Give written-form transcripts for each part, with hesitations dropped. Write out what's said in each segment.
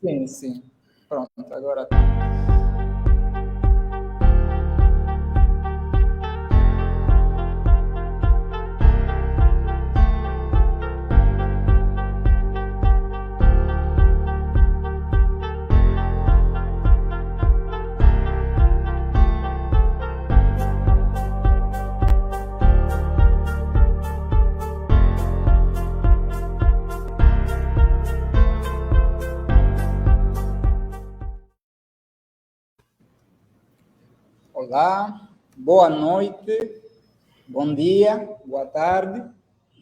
Sim, sim. Pronto, agora. Olá, boa noite, bom dia, boa tarde,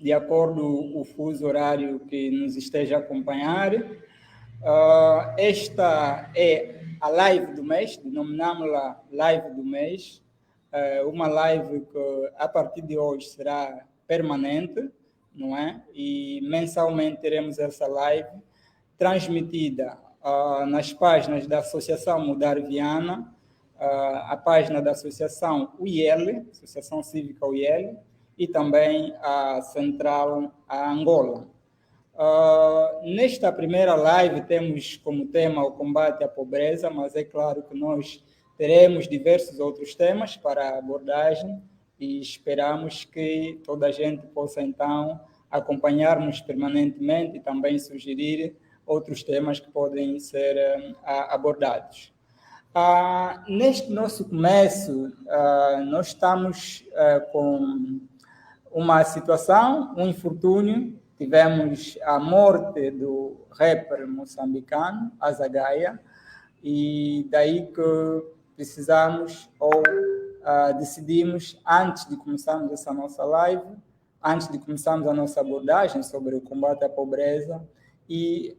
de acordo com o fuso horário que nos esteja a acompanhar. Esta é a live do mês, denominamos-la live do mês, uma live que a partir de hoje será permanente, não é? E mensalmente teremos essa live transmitida nas páginas da Associação Mudar Viana, a página da Associação UIL, Associação Cívica UIL, e também a Central a Angola. Nesta primeira live temos como tema o combate à pobreza, mas é claro que nós teremos diversos outros temas para abordagem e esperamos que toda a gente possa então acompanhar-nos permanentemente e também sugerir outros temas que podem ser abordados. Neste nosso começo, nós estamos com uma situação, um infortúnio. Tivemos a morte do rapper moçambicano, Azagaia, e daí que precisamos ou decidimos, antes de começarmos essa nossa live, antes de começarmos a nossa abordagem sobre o combate à pobreza e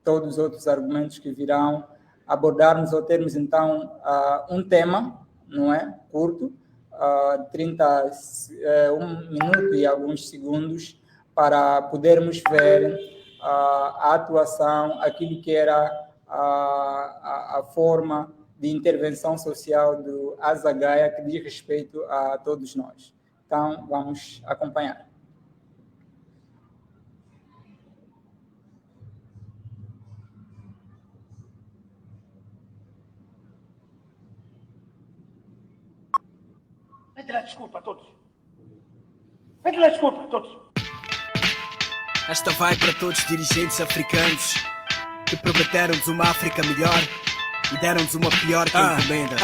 todos os outros argumentos que virão, abordarmos ou termos então um tema, não é? Curto, 1 minuto e alguns segundos, para podermos ver a atuação, aquilo que era a forma de intervenção social do Azagaia, que diz respeito a todos nós. Então, vamos acompanhar. Pede lá desculpa a todos. Pede lá desculpa a todos. Esta vai para todos os dirigentes africanos que prometeram-nos uma África melhor e deram-nos uma pior que encomenda.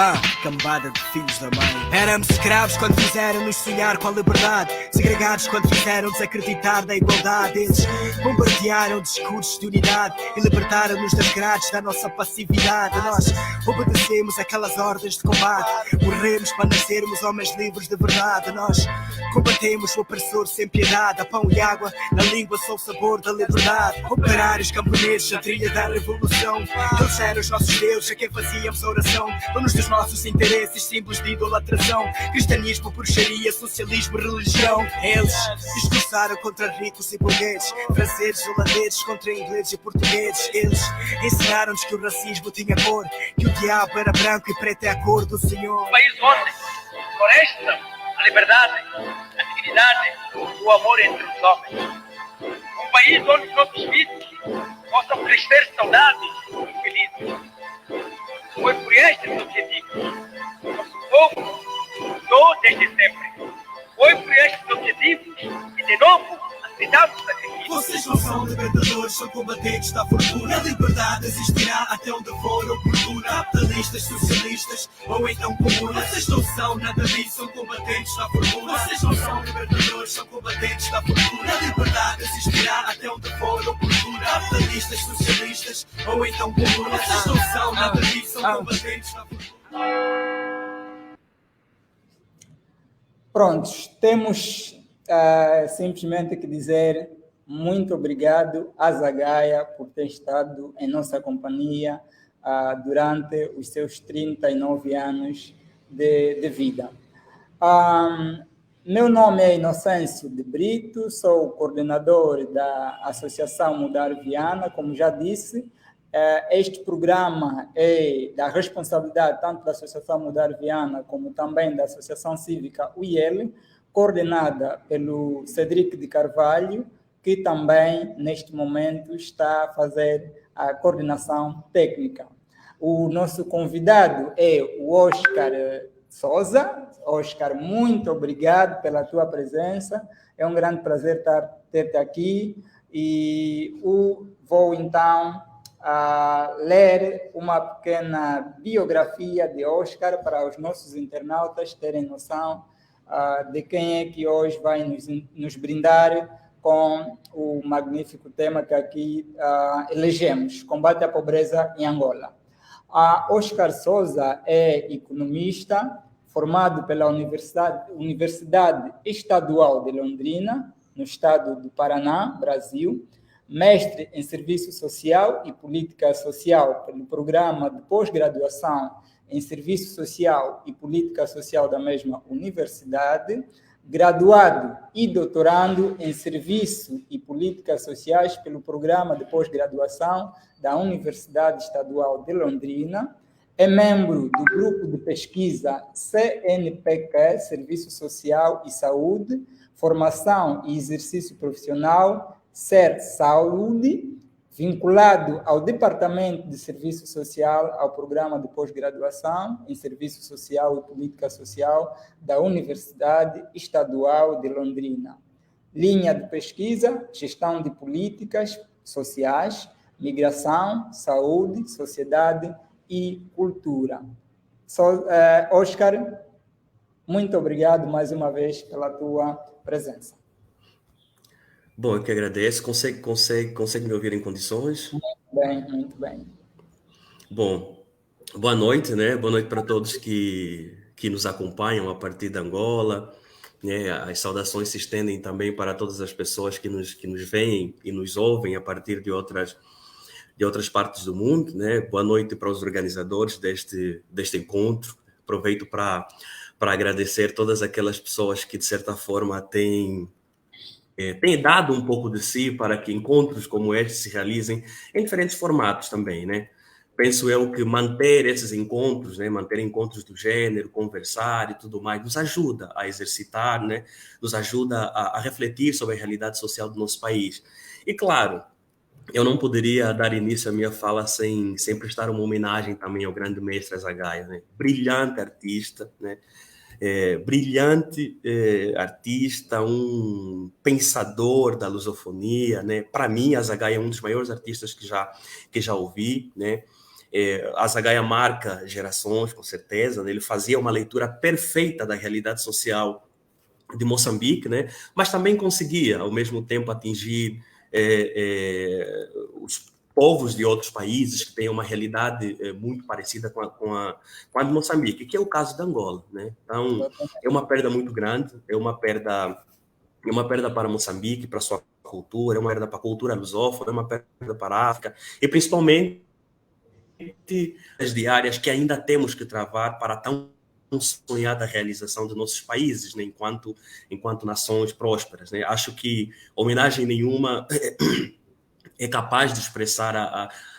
Cambada de filhos da mãe. Éramos escravos quando fizeram-nos sonhar com a liberdade, segregados quando fizeram-nos acreditar na igualdade. Eles bombardearam discursos de unidade e libertaram-nos das grades da nossa passividade. Nós obedecemos aquelas ordens de combate, morremos para nascermos homens livres de verdade. Nós combatemos o opressor sem piedade, a pão e água, na língua só o sabor da liberdade. Operários, camponeses, a trilha da revolução, eles eram os nossos deuses a quem fazíamos oração, donos dos nossos interesses, símbolos de idolatração, cristianismo, bruxaria, socialismo, religião. Eles discursaram contra ricos e burgueses, franceses, holandeses contra ingleses e portugueses. Eles ensinaram-nos que o racismo tinha cor, que o diabo era branco e preto é a cor do Senhor. Um país onde floresta a liberdade, a dignidade, o amor entre os homens. Um país onde os nossos filhos possam crescer saudáveis e felizes. Foi por estes objetivos que o nosso povo lutou desde sempre. Foi por estes objetivos que, de novo, aceitamos o sacrifício. Vocês não são libertadores, são combatentes da fortuna. A liberdade existirá até onde for oportuna. Capitalistas, socialistas ou então comunas. Vocês não são nada disso, são combatentes da fortuna. Vocês não são libertadores, são combatentes da fortuna. A liberdade existirá até onde for oportuna. Capitalistas, socialistas ou então comunas. Vocês não são nada disso, são combatentes da fortuna. Prontos, temos simplesmente que dizer muito obrigado a Azagaia por ter estado em nossa companhia durante os seus 39 anos de vida. Meu nome é Inocêncio de Brito, sou o coordenador da Associação Mudar Viana. Como já disse, este programa é da responsabilidade tanto da Associação Mudar Viana como também da Associação Cívica UIL, coordenada pelo Cedric de Carvalho que também, neste momento, está a fazer a coordenação técnica. O nosso convidado é o Oscar Souza. Oscar, muito obrigado pela tua presença. É um grande prazer ter-te aqui. E vou, então, ler uma pequena biografia de Oscar para os nossos internautas terem noção de quem é que hoje vai nos brindar com o magnífico tema que aqui elegemos, combate à pobreza em Angola. Oscar Souza é economista, formado pela Universidade Estadual de Londrina, no estado do Paraná, Brasil, mestre em Serviço Social e Política Social pelo Programa de Pós-Graduação em Serviço Social e Política Social da mesma universidade, graduado e doutorando em Serviço e Políticas Sociais pelo Programa de Pós-Graduação da Universidade Estadual de Londrina, é membro do Grupo de Pesquisa CNPq, Serviço Social e Saúde, Formação e Exercício Profissional, SER Saúde, vinculado ao Departamento de Serviço Social, ao Programa de Pós-Graduação em Serviço Social e Política Social da Universidade Estadual de Londrina. Linha de pesquisa, gestão de políticas sociais, migração, saúde, sociedade e cultura. Oscar, muito obrigado mais uma vez pela tua presença. Bom, eu que agradeço. Consegue me ouvir em condições? Muito bem. Bom, boa noite, né? Boa noite para todos que nos acompanham a partir de Angola, né? As saudações se estendem também para todas as pessoas que nos veem e nos ouvem a partir de outras partes do mundo, né? Boa noite para os organizadores deste encontro. Aproveito para agradecer todas aquelas pessoas que, de certa forma, têm dado um pouco de si para que encontros como este se realizem em diferentes formatos também, né? Penso eu que manter esses encontros, né, manter encontros do gênero, conversar e tudo mais, nos ajuda a exercitar, né? Nos ajuda a refletir sobre a realidade social do nosso país. E, claro, eu não poderia dar início à minha fala sem prestar uma homenagem também ao grande mestre Azagaia, né? Brilhante artista, né? Brilhante artista, um pensador da lusofonia, né? Para mim, Azagaia é um dos maiores artistas que já ouvi, né? Azagaia marca gerações, com certeza, né? Ele fazia uma leitura perfeita da realidade social de Moçambique, né? Mas também conseguia, ao mesmo tempo, atingir os povos de outros países que têm uma realidade muito parecida com a de Moçambique, que é o caso da Angola, né? Então, é uma perda muito grande, é uma perda para Moçambique, para sua cultura, é uma perda para a cultura lusófona, é uma perda para a África, e principalmente as diárias que ainda temos que travar para tão sonhada realização de nossos países, né? enquanto nações prósperas, né? Acho que homenagem nenhuma é capaz de expressar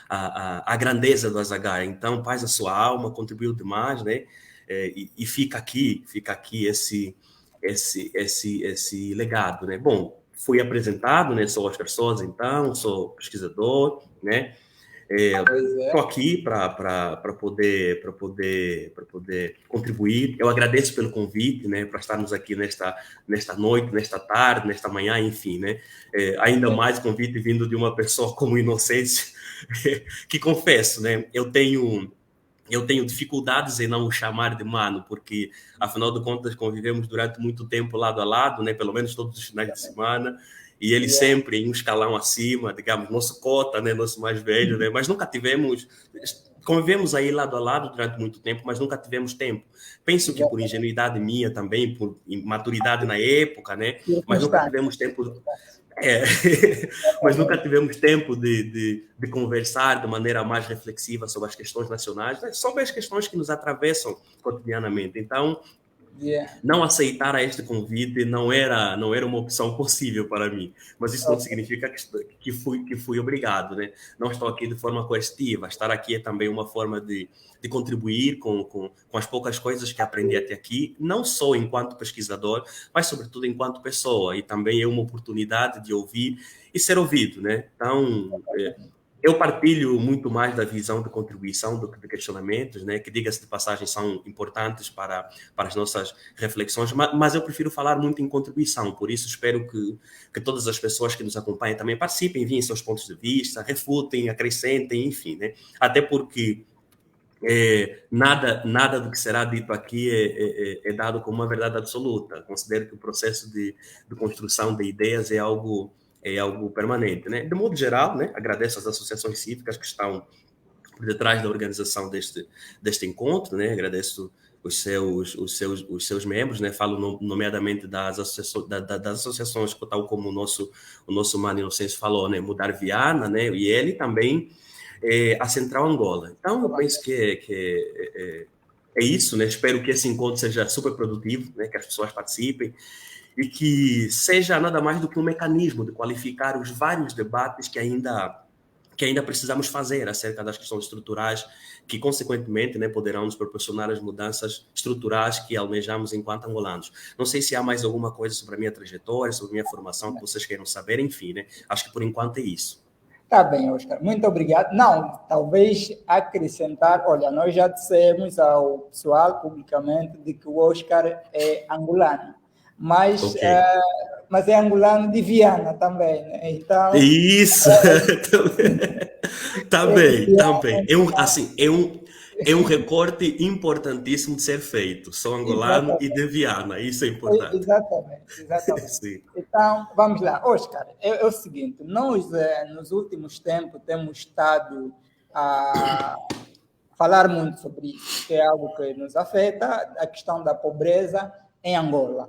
a grandeza do Azagaia. Então, paz a sua alma, contribuiu demais, né? E fica aqui esse legado, né? Bom, fui apresentado, né? Sou Oscar Souza, então, sou pesquisador, né? Estou aqui para poder contribuir. Eu agradeço pelo convite, né, para estarmos aqui nesta noite, nesta tarde, nesta manhã, enfim, né? Ainda mais convite vindo de uma pessoa como Inocêncio, que confesso, né, eu tenho dificuldades em não o chamar de mano, porque, afinal de contas, convivemos durante muito tempo lado a lado, né, pelo menos todos os finais de semana, e ele sempre em um escalão acima, digamos, nosso cota, né, nosso mais velho, né, mas nunca tivemos, convivemos aí lado a lado durante muito tempo, mas nunca tivemos tempo. Penso que por ingenuidade minha também, por imaturidade na época, né, mas nunca tivemos tempo... mas nunca tivemos tempo de conversar de maneira mais reflexiva sobre as questões nacionais, né, sobre as questões que nos atravessam cotidianamente. Então, Yeah. Não aceitar este convite não era uma opção possível para mim, mas isso não significa que fui obrigado, né? Não estou aqui de forma coercitiva, estar aqui é também uma forma de contribuir com as poucas coisas que aprendi até aqui, não só enquanto pesquisador, mas sobretudo enquanto pessoa, e também é uma oportunidade de ouvir e ser ouvido, né? Então, eu partilho muito mais da visão de contribuição do que de questionamentos, né? Que, diga-se de passagem, são importantes para as nossas reflexões, mas eu prefiro falar muito em contribuição, por isso espero que todas as pessoas que nos acompanham também participem, enviem seus pontos de vista, refutem, acrescentem, enfim, né? Até porque nada do que será dito aqui é dado como uma verdade absoluta. Considero que o processo de construção de ideias é algo permanente, né? De modo geral, né, agradeço às associações cívicas que estão por detrás da organização deste encontro, né? Agradeço os seus membros, né? Falo nomeadamente das associações, tal como o nosso Mano Inocêncio falou, né? Mudar Viana, né? E ele também a Central Angola. Então, eu penso que é isso, né? Espero que esse encontro seja super produtivo, né? Que as pessoas participem, e que seja nada mais do que um mecanismo de qualificar os vários debates que ainda precisamos fazer acerca das questões estruturais, que, consequentemente, né, poderão nos proporcionar as mudanças estruturais que almejamos enquanto angolanos. Não sei se há mais alguma coisa sobre a minha trajetória, sobre a minha formação, que vocês queiram saber, enfim, né? Acho que, por enquanto, é isso. Tá bem, Oscar. Muito obrigado. Não, talvez acrescentar, olha, nós já dissemos ao pessoal publicamente de que o Oscar é angolano. Mas é angolano de Viana também, né? Então, isso! Também. É um recorte importantíssimo de ser feito. Sou angolano e de Viana, isso é importante. Exatamente. Sim. Então, vamos lá. Oscar, é o seguinte, nós nos últimos tempos temos estado a falar muito sobre isso, que é algo que nos afeta, a questão da pobreza em Angola.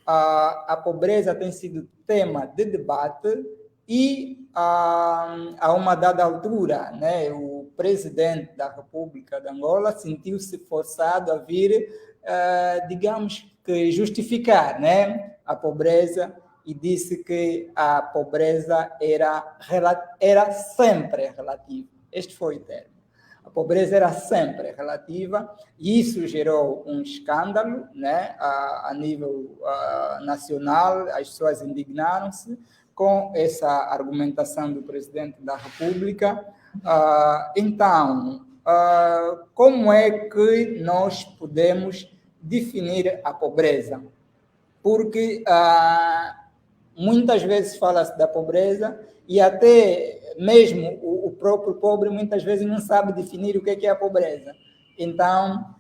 A pobreza tem sido tema de debate e, a uma dada altura, né, o presidente da República de Angola sentiu-se forçado a vir, digamos que, justificar, né, a pobreza, e disse que a pobreza era sempre relativa. Este foi o termo. A pobreza era sempre relativa, e isso gerou um escândalo, né, a nível nacional. As pessoas indignaram-se com essa argumentação do presidente da República. Então, como é que nós podemos definir a pobreza? Porque muitas vezes fala-se da pobreza e até mesmo o próprio pobre muitas vezes não sabe definir o que é a pobreza. Então,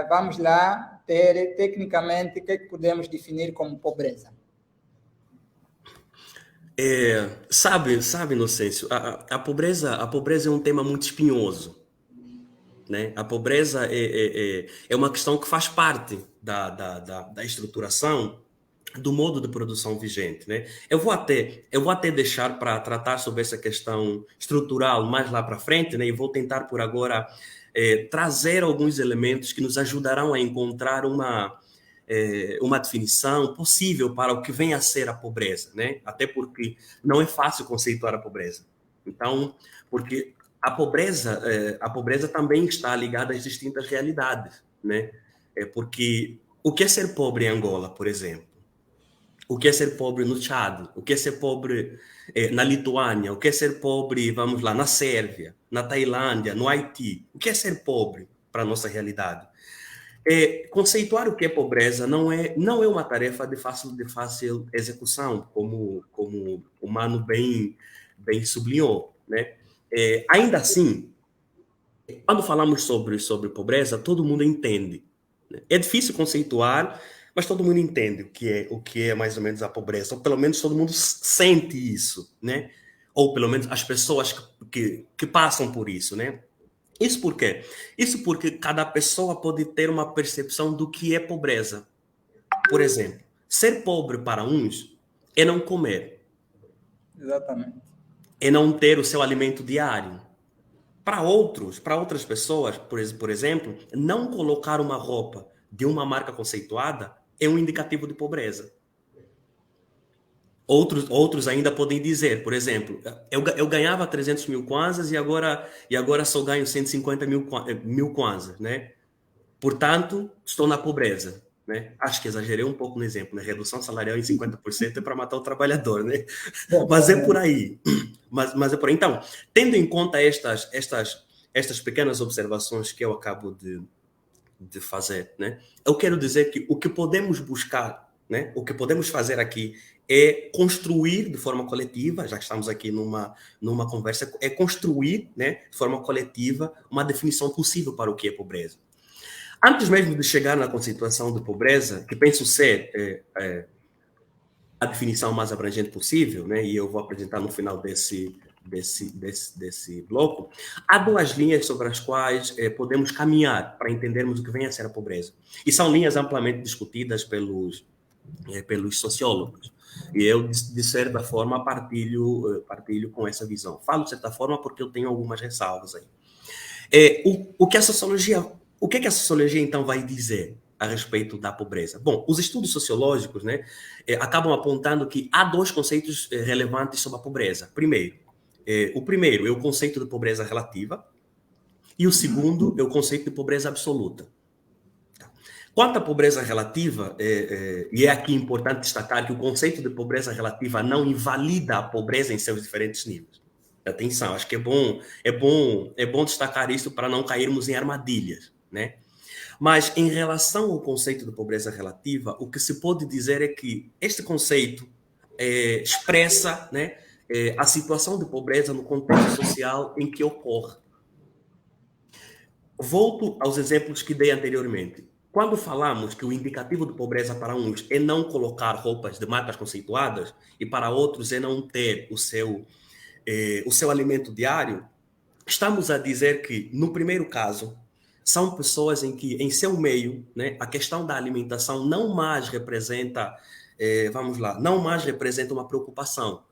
vamos lá ter, tecnicamente, o que podemos definir como pobreza. Sabe, Inocêncio, a pobreza é um tema muito espinhoso, né? A pobreza é uma questão que faz parte da estruturação do modo de produção vigente, né? Eu vou até deixar para tratar sobre essa questão estrutural mais lá para frente, né? E vou tentar por agora trazer alguns elementos que nos ajudarão a encontrar uma definição possível para o que vem a ser a pobreza, né? Até porque não é fácil conceituar a pobreza. Então, porque a pobreza também está ligada às distintas realidades, né? Porque o que é ser pobre em Angola, por exemplo? O que é ser pobre no Chad? O que é ser pobre na Lituânia? O que é ser pobre, vamos lá, na Sérvia, na Tailândia, no Haiti? O que é ser pobre para a nossa realidade? Conceituar o que é pobreza não é uma tarefa de fácil execução, como o Mano bem sublinhou, né? Ainda assim, quando falamos sobre pobreza, todo mundo entende, né? É difícil conceituar, mas todo mundo entende o que é mais ou menos a pobreza, ou pelo menos todo mundo sente isso, né? Ou pelo menos as pessoas que passam por isso, né? Isso por quê? Isso porque cada pessoa pode ter uma percepção do que é pobreza. Por exemplo, ser pobre para uns é não comer. Exatamente. É não ter o seu alimento diário. Para outras pessoas, por exemplo, não colocar uma roupa de uma marca conceituada é um indicativo de pobreza. Outros ainda podem dizer, por exemplo, eu ganhava 300 mil kwanzas e agora só ganho 150 mil kwanzas, né? Portanto, estou na pobreza, né? Acho que exagerei um pouco no exemplo, né? Redução salarial em 50% é para matar o trabalhador, né? Mas é por aí. Mas é por aí. Então, tendo em conta estas pequenas observações que eu acabo de fazer, né? Eu quero dizer que o que podemos buscar, né? O que podemos fazer aqui é construir de forma coletiva, já que estamos aqui numa conversa, é construir, né, de forma coletiva uma definição possível para o que é pobreza. Antes mesmo de chegar na conceituação de pobreza, que penso ser a definição mais abrangente possível, né, e eu vou apresentar no final desse bloco, há duas linhas sobre as quais podemos caminhar para entendermos o que vem a ser a pobreza. E são linhas amplamente discutidas pelos sociólogos. E eu, de certa forma, partilho com essa visão. Falo de certa forma porque eu tenho algumas ressalvas aí. O que a sociologia, então, vai dizer a respeito da pobreza? Bom, os estudos sociológicos, né, acabam apontando que há dois conceitos relevantes sobre a pobreza. O primeiro é o conceito de pobreza relativa e o segundo é o conceito de pobreza absoluta. Quanto à pobreza relativa, e é aqui importante destacar que o conceito de pobreza relativa não invalida a pobreza em seus diferentes níveis. Atenção, acho que é bom destacar isso para não cairmos em armadilhas, né? Mas em relação ao conceito de pobreza relativa, o que se pode dizer é que este conceito expressa, né, a situação de pobreza no contexto social em que ocorre. Volto aos exemplos que dei anteriormente. Quando falamos que o indicativo de pobreza para uns é não colocar roupas de marcas conceituadas e para outros é não ter o seu alimento diário, estamos a dizer que, no primeiro caso, são pessoas em que, em seu meio, né, a questão da alimentação não mais representa, não mais representa uma preocupação.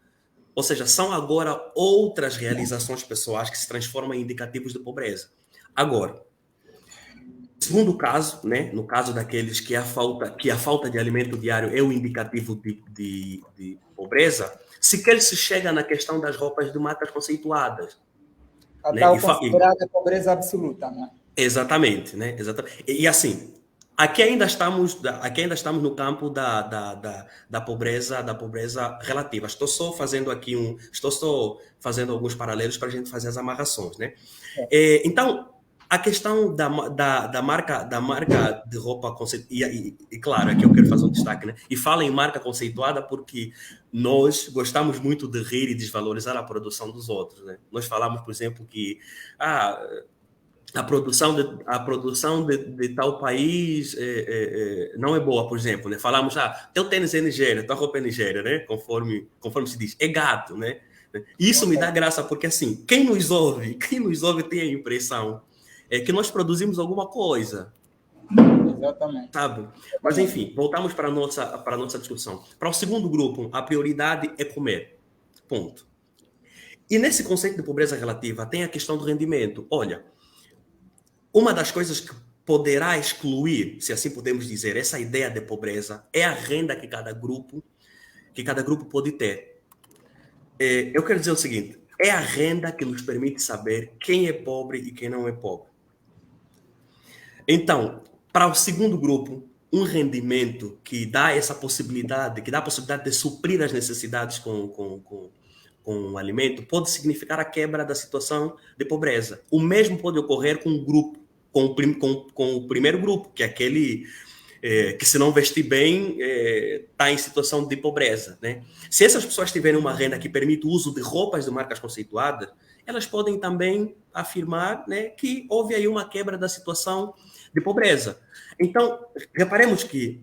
Ou seja, são agora outras realizações pessoais que se transformam em indicativos de pobreza. Agora, segundo caso, né, no caso daqueles que a falta de alimento diário é o indicativo de pobreza, sequer se chega na questão das roupas de marcas conceituadas. A tal considerada pobreza absoluta, né? Exatamente, né? Exatamente. E assim, aqui ainda estamos no campo da pobreza relativa. Estou só fazendo alguns paralelos para a gente fazer as amarrações, né? Então, a questão da marca de roupa conceituada, e claro, aqui eu quero fazer um destaque, né? E falo em marca conceituada porque nós gostamos muito de rir e desvalorizar a produção dos outros, né? Nós falamos, por exemplo, que a produção de tal país não é boa, por exemplo, né? Falamos, teu tênis é Nigéria, tua roupa é Nigéria, né? Conforme se diz, é gato, né? Isso me dá graça porque, assim, quem nos ouve tem a impressão que nós produzimos alguma coisa. Exatamente. Sabe? Mas, enfim, voltamos para a nossa discussão. Para o segundo grupo, a prioridade é comer. Ponto. E nesse conceito de pobreza relativa tem a questão do rendimento. Olha, uma das coisas que poderá excluir, se assim podemos dizer, essa ideia de pobreza é a renda que cada grupo pode ter. Eu quero dizer o seguinte, é a renda que nos permite saber quem é pobre e quem não é pobre. Então, para o segundo grupo, um rendimento que dá essa possibilidade, que dá a possibilidade de suprir as necessidades com o alimento, pode significar a quebra da situação de pobreza. O mesmo pode ocorrer com um grupo, com o primeiro grupo, que é aquele que, se não vestir bem, está em situação de pobreza, né? Se essas pessoas tiverem uma renda que permite o uso de roupas de marcas conceituadas, elas podem também afirmar, né, que houve aí uma quebra da situação de pobreza. Então, reparemos que,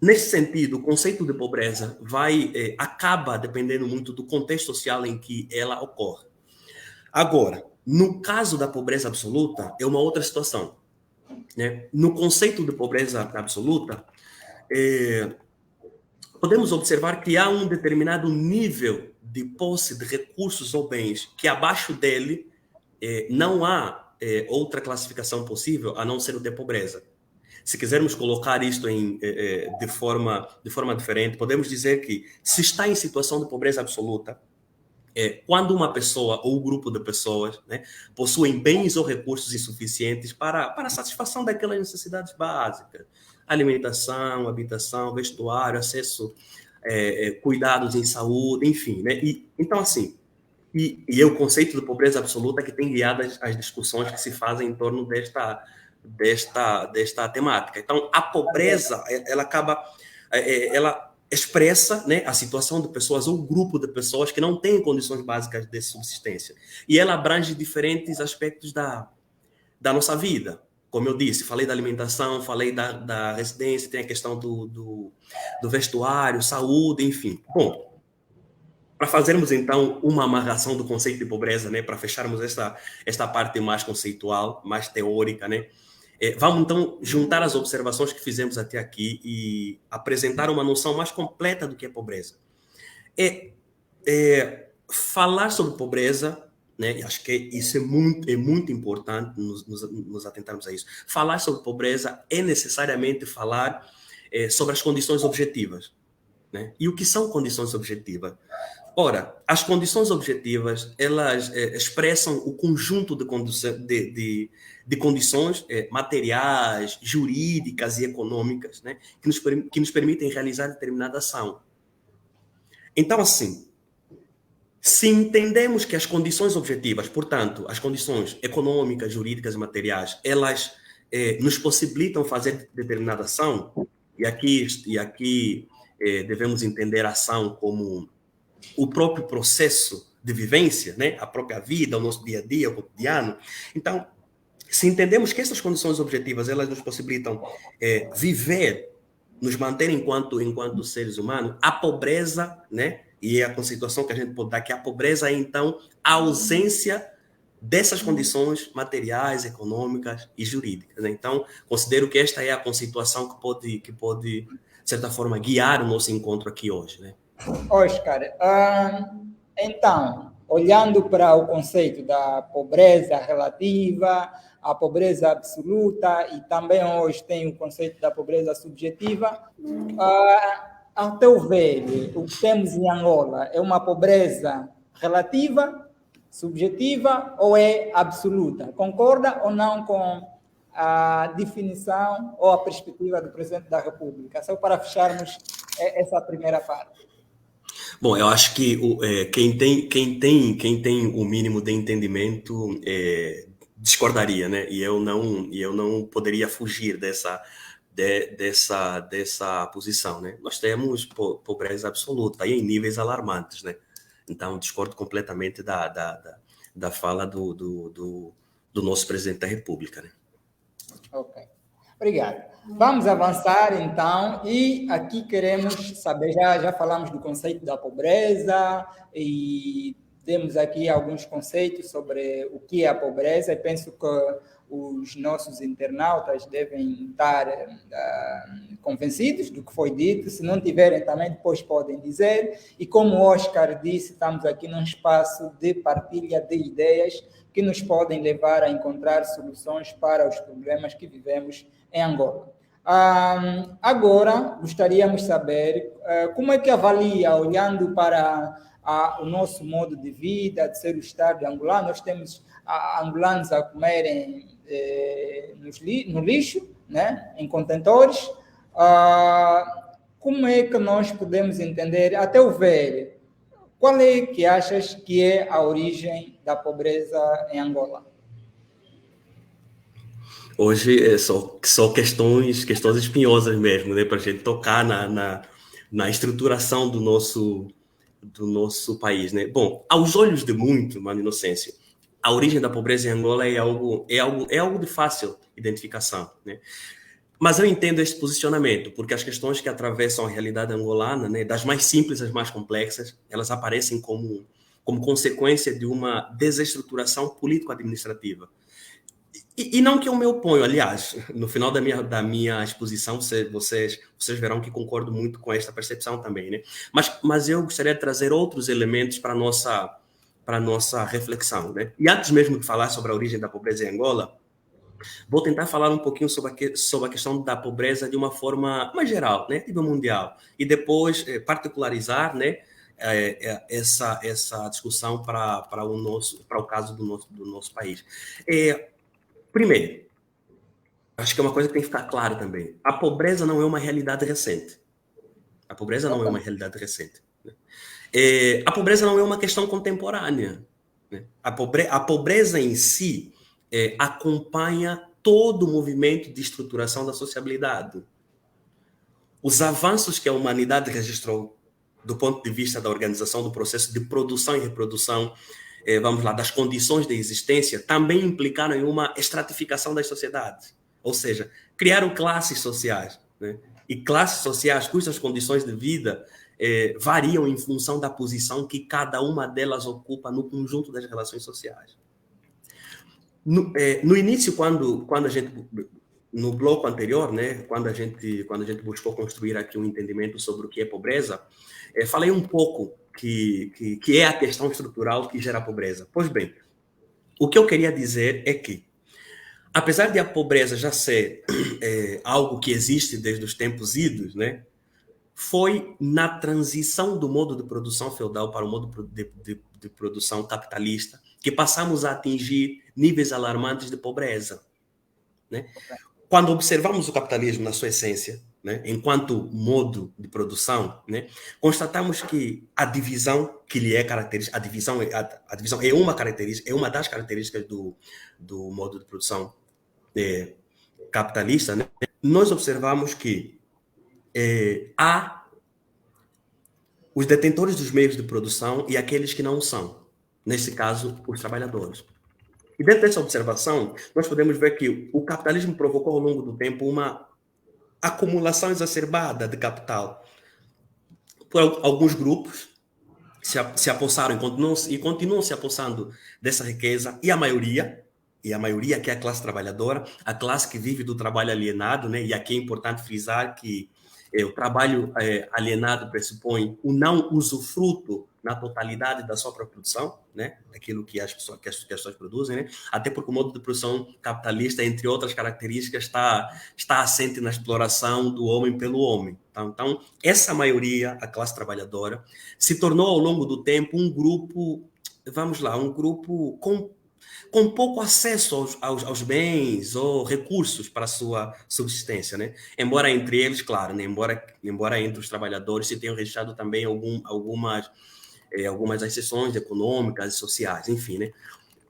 nesse sentido, o conceito de pobreza acaba dependendo muito do contexto social em que ela ocorre. Agora, no caso da pobreza absoluta, é uma outra situação, né? No conceito de pobreza absoluta, podemos observar que há um determinado nível de posse de recursos ou bens que abaixo dele não há outra classificação possível a não ser o de pobreza. se quisermos colocar isto de forma diferente, podemos dizer que se está em situação de pobreza absoluta, quando uma pessoa ou um grupo de pessoas, né, possuem bens ou recursos insuficientes para a satisfação daquelas necessidades básicas, alimentação, habitação, vestuário, acesso, cuidados em saúde, enfim, né? Então, assim, e o conceito de pobreza absoluta que tem guiado as discussões que se fazem em torno desta temática. Então, a pobreza, ela acaba, ela expressa, né, a situação de pessoas ou grupo de pessoas que não têm condições básicas de subsistência. E ela abrange diferentes aspectos da nossa vida. Como eu disse, falei da alimentação, falei da residência, tem a questão do vestuário, saúde, enfim. Bom, para fazermos, então, uma amarração do conceito de pobreza, né, para fecharmos esta parte mais conceitual, mais teórica, né, vamos, então, juntar as observações que fizemos até aqui e apresentar uma noção mais completa do que é pobreza. Falar sobre pobreza, né, e acho que isso é muito importante nos atentarmos a isso. Falar sobre pobreza é necessariamente falar sobre as condições objetivas. Né? E o que são condições objetivas? Ora, as condições objetivas, elas expressam o conjunto de condições materiais, jurídicas e econômicas, né, que nos permitem realizar determinada ação. Então, assim, se entendemos que as condições objetivas, portanto, as condições econômicas, jurídicas e materiais, elas nos possibilitam fazer determinada ação, e aqui devemos entender a ação como o próprio processo de vivência, né? A própria vida, o nosso dia a dia, o cotidiano. Então, se entendemos que essas condições objetivas elas nos possibilitam viver, nos manter enquanto seres humanos, a pobreza, né? E a conceituação que a gente pode dar que a pobreza é, então, a ausência dessas condições materiais, econômicas e jurídicas. Né? Então, considero que esta é a conceituação que pode, de certa forma, guiar o nosso encontro aqui hoje, né? Oscar, então, olhando para o conceito da pobreza relativa, a pobreza absoluta e também hoje tem o conceito da pobreza subjetiva, ao teu ver, o que temos em Angola é uma pobreza relativa, subjetiva ou é absoluta? Concorda ou não com a definição ou a perspectiva do Presidente da República? Só para fecharmos essa primeira parte. Bom, eu acho que quem tem o mínimo de entendimento discordaria, né? E eu não poderia fugir dessa posição, né? Nós temos pobreza absoluta e em níveis alarmantes, né? Então, discordo completamente da fala do nosso presidente da República, né? Ok. Obrigado. Vamos avançar, então, e aqui queremos saber, já falamos do conceito da pobreza e temos aqui alguns conceitos sobre o que é a pobreza e penso que os nossos internautas devem estar convencidos do que foi dito. Se não tiverem, também depois podem dizer. E como o Oscar disse, estamos aqui num espaço de partilha de ideias que nos podem levar a encontrar soluções para os problemas que vivemos em Angola. Agora, gostaríamos de saber como é que avalia, olhando para o nosso modo de vida, de ser o Estado angolano. Nós temos angolanos a comerem no lixo, né, em contentores. Como é que nós podemos entender, até o ver, qual é que achas que é a origem da pobreza em Angola? Hoje são questões espinhosas mesmo, né, para a gente tocar na estruturação do nosso país, né? Bom, aos olhos de muito, Mano Inocêncio, a origem da pobreza em Angola é algo de fácil identificação, né? Mas eu entendo esse posicionamento, porque as questões que atravessam a realidade angolana, né, das mais simples às mais complexas, elas aparecem como consequência de uma desestruturação político-administrativa. E não que eu me oponho, aliás, no final da minha exposição, vocês verão que concordo muito com esta percepção também, né? Mas eu gostaria de trazer outros elementos para a nossa reflexão, né? E antes mesmo de falar sobre a origem da pobreza em Angola, Vou tentar falar um pouquinho sobre a questão da pobreza de uma forma mais geral, né, nível mundial, e depois particularizar, né, essa discussão para o caso do nosso país. Primeiro, acho que é uma coisa que tem que ficar clara também. A pobreza não é uma realidade recente. A pobreza não é uma realidade recente. Né? A pobreza não é uma questão contemporânea. Né? A pobreza em si acompanha todo o movimento de estruturação da sociabilidade. Os avanços que a humanidade registrou do ponto de vista da organização do processo de produção e reprodução, vamos lá, das condições de existência, também implicaram em uma estratificação das sociedades. Ou seja, criaram classes sociais, né? E classes sociais cujas condições de vida variam em função da posição que cada uma delas ocupa no conjunto das relações sociais. No início, quando a gente, no bloco anterior, né, quando a gente buscou construir aqui um entendimento sobre o que é pobreza, falei um pouco que é a questão estrutural que gera a pobreza. Pois bem, o que eu queria dizer é que, apesar de a pobreza já ser algo que existe desde os tempos idos, né, foi na transição do modo de produção feudal para o modo de produção capitalista que passamos a atingir níveis alarmantes de pobreza. Né? Quando observamos o capitalismo na sua essência, né, enquanto modo de produção, né, constatamos que a divisão que lhe é característica, a divisão é uma característica, é uma das características do modo de produção capitalista, né? Nós observamos que há os detentores dos meios de produção e aqueles que não o são, nesse caso, os trabalhadores. E dentro dessa observação, nós podemos ver que o capitalismo provocou ao longo do tempo uma acumulação exacerbada de capital por alguns grupos se apossaram e continuam se apossando dessa riqueza, e a maioria que é a classe trabalhadora, a classe que vive do trabalho alienado, né? E aqui é importante frisar que o trabalho alienado pressupõe o não usufruto na totalidade da sua própria produção, né? Daquilo que as pessoas produzem, né? Até porque o modo de produção capitalista, entre outras características, está assente na exploração do homem pelo homem. Então, essa maioria, a classe trabalhadora, se tornou ao longo do tempo um grupo, um grupo com pouco acesso aos bens ou recursos para a sua subsistência, né? Embora entre eles, claro, né? embora entre os trabalhadores se tenham registrado também algumas exceções econômicas e sociais, enfim, né?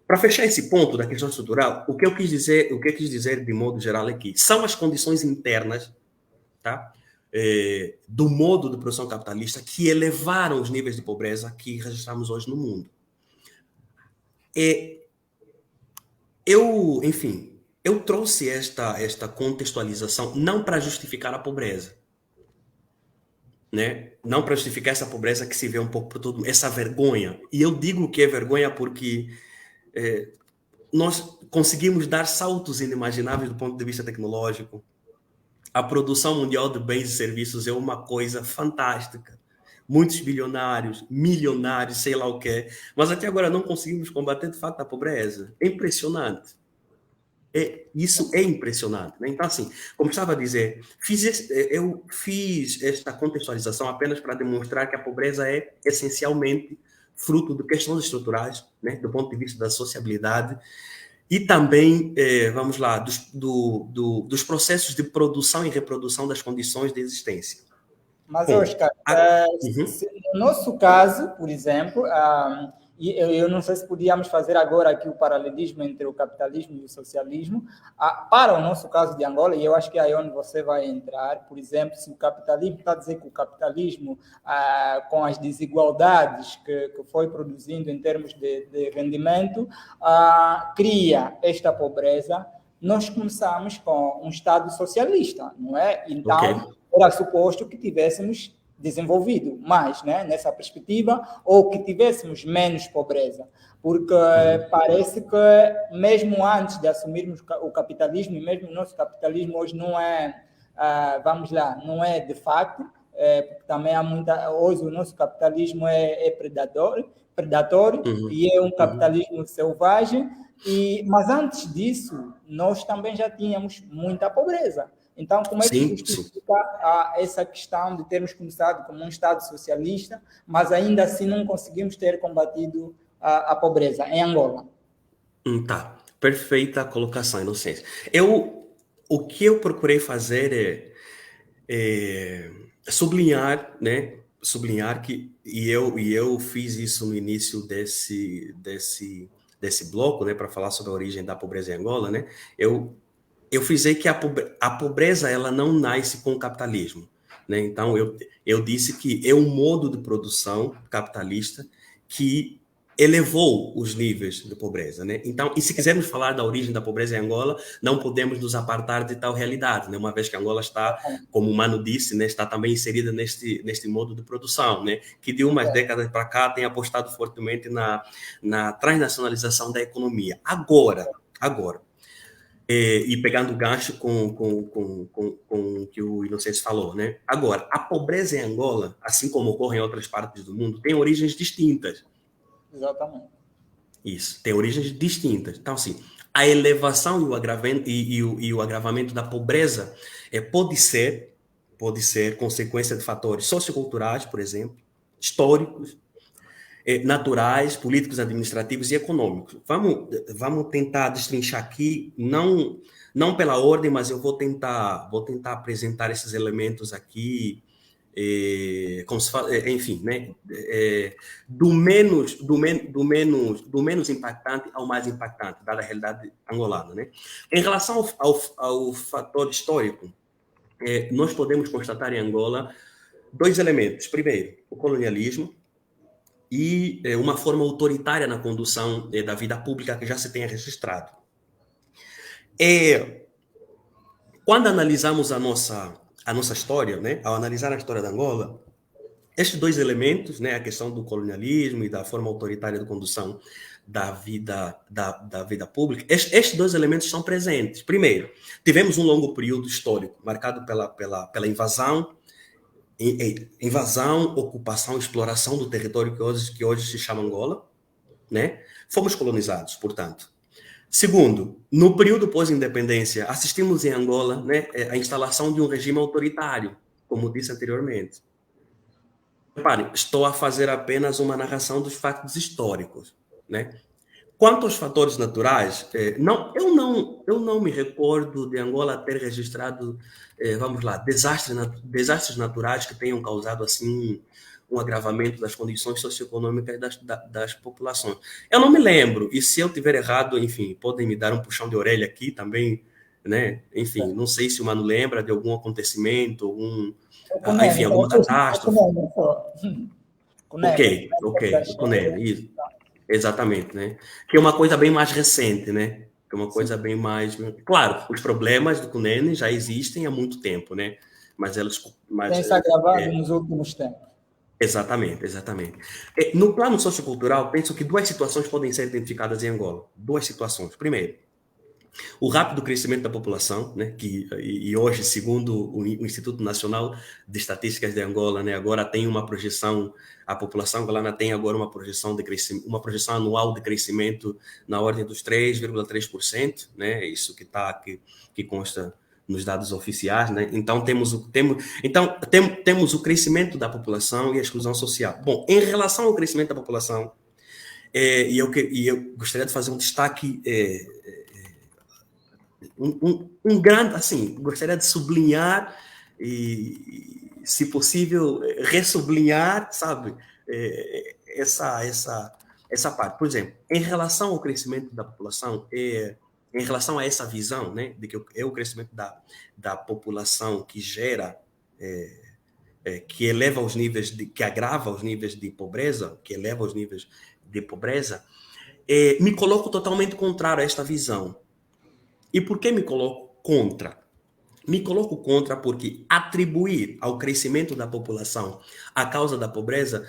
Para fechar esse ponto da questão estrutural, o que eu quis dizer de modo geral é que são as condições internas, tá? Do modo de produção capitalista que elevaram os níveis de pobreza que registramos hoje no mundo. Eu trouxe esta contextualização não para justificar a pobreza, né? Não para justificar essa pobreza que se vê um pouco por todo mundo, essa vergonha. E eu digo que é vergonha porque nós conseguimos dar saltos inimagináveis do ponto de vista tecnológico. A produção mundial de bens e serviços é uma coisa fantástica. Muitos bilionários, milionários, sei lá o que, mas até agora não conseguimos combater de fato a pobreza. É impressionante. Isso é impressionante, né? Então, assim, como estava a dizer, eu fiz esta contextualização apenas para demonstrar que a pobreza é essencialmente fruto de questões estruturais, né, do ponto de vista da sociabilidade, e também, dos processos de produção e reprodução das condições de existência. Mas, Oscar, no nosso caso, por exemplo, eu não sei se podíamos fazer agora aqui o paralelismo entre o capitalismo e o socialismo. Para o nosso caso de Angola, e eu acho que é aí onde você vai entrar, por exemplo, se o capitalismo, está a dizer que o capitalismo, com as desigualdades que foi produzindo em termos de rendimento, cria esta pobreza, nós começamos com um Estado socialista, não é? Então, era suposto que tivéssemos desenvolvido mais, né, nessa perspectiva, ou que tivéssemos menos pobreza, porque parece que mesmo antes de assumirmos o capitalismo, e mesmo o nosso capitalismo hoje não é, não é de facto, porque também há hoje o nosso capitalismo é predador, predatório Uhum. e é um Uhum. capitalismo selvagem. Mas antes disso, nós também já tínhamos muita pobreza. Então, como é que Sim, sim. justifica essa questão de termos começado como um Estado socialista, mas ainda assim não conseguimos ter combatido a pobreza em Angola? Tá. Perfeita colocação, Inocência. O que eu procurei fazer é sublinhar, né? Sublinhar que eu fiz isso no início desse bloco, né? Para falar sobre a origem da pobreza em Angola, né? Eu frisei que a pobreza ela não nasce com o capitalismo, né? Então eu disse que é um modo de produção capitalista que elevou os níveis de pobreza, né? Então, e se quisermos falar da origem da pobreza em Angola, não podemos nos apartar de tal realidade, né? Uma vez que Angola está, como o Mano disse, né, está também inserida neste modo de produção, né? Que de umas décadas para cá tem apostado fortemente na transnacionalização da economia. Agora, e pegando o gancho com o que o Inocêncio falou, né? Agora, a pobreza em Angola, assim como ocorre em outras partes do mundo, tem origens distintas. Exatamente. Isso, tem origens distintas. Então, assim, a elevação e o agravamento da pobreza pode ser consequência de fatores socioculturais, por exemplo, históricos, naturais, políticos, administrativos e econômicos. Vamos tentar destrinchar aqui, não pela ordem, mas eu vou tentar apresentar esses elementos aqui, enfim, né? Do menos impactante ao mais impactante, dada a realidade angolana, né? Em relação ao fator histórico, nós podemos constatar em Angola dois elementos. Primeiro, o colonialismo, e uma forma autoritária na condução da vida pública que já se tenha registrado. Quando analisamos a nossa história, né, ao analisar a história da Angola, estes dois elementos, né, a questão do colonialismo e da forma autoritária de condução da vida pública, estes dois elementos são presentes. Primeiro, tivemos um longo período histórico marcado pela invasão, ocupação, exploração do território que hoje se chama Angola, né? Fomos colonizados, portanto. Segundo, no período pós-independência, assistimos em Angola, né, a instalação de um regime autoritário, como disse anteriormente. Repare, estou a fazer apenas uma narração dos fatos históricos, né? Quanto aos fatores naturais, eu não me recordo de Angola ter registrado, vamos lá, desastres naturais que tenham causado assim um agravamento das condições socioeconômicas das populações. Eu não me lembro, e se eu tiver errado, enfim, podem me dar um puxão de orelha aqui também, né? Enfim, não sei se o Mano lembra de algum acontecimento, enfim, alguma catástrofe. Ok, o Cunene, isso. Exatamente, né? Que é uma coisa bem mais recente, né? Que é uma coisa bem mais... Claro, os problemas do Cunene já existem há muito tempo, né? Mas tem se agravado nos últimos tempos. Exatamente. No plano sociocultural, penso que duas situações podem ser identificadas em Angola. Duas situações. Primeiro, o rápido crescimento da população, né, e hoje, segundo o Instituto Nacional de Estatísticas de Angola, né, agora tem uma projeção, a população angolana tem agora uma projeção de crescimento, uma projeção anual de crescimento na ordem dos 3,3%, né, isso que consta nos dados oficiais, né? Então temos o crescimento da população e a exclusão social. Bom, em relação ao crescimento da população, e eu gostaria de fazer um destaque um grande, assim, gostaria de sublinhar e, se possível, ressublinhar, sabe, essa parte. Por exemplo, em relação ao crescimento da população, em relação a essa visão, né, de que é o crescimento da população que gera, que eleva os níveis, que agrava os níveis de pobreza, que eleva os níveis de pobreza, me coloco totalmente contrário a esta visão. E por que me coloco contra? Me coloco contra porque atribuir ao crescimento da população a causa da pobreza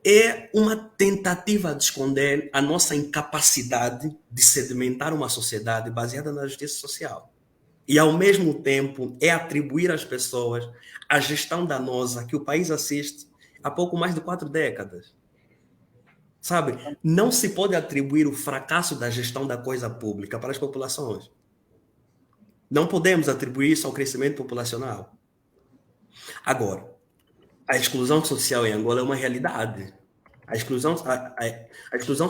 é uma tentativa de esconder a nossa incapacidade de sedimentar uma sociedade baseada na justiça social. E, ao mesmo tempo, é atribuir às pessoas a gestão danosa que o país assiste há pouco mais de 4 décadas. sabe? Não se pode atribuir o fracasso da gestão da coisa pública para as populações. Não podemos atribuir isso ao crescimento populacional. Agora, a exclusão social em Angola é uma realidade. A exclusão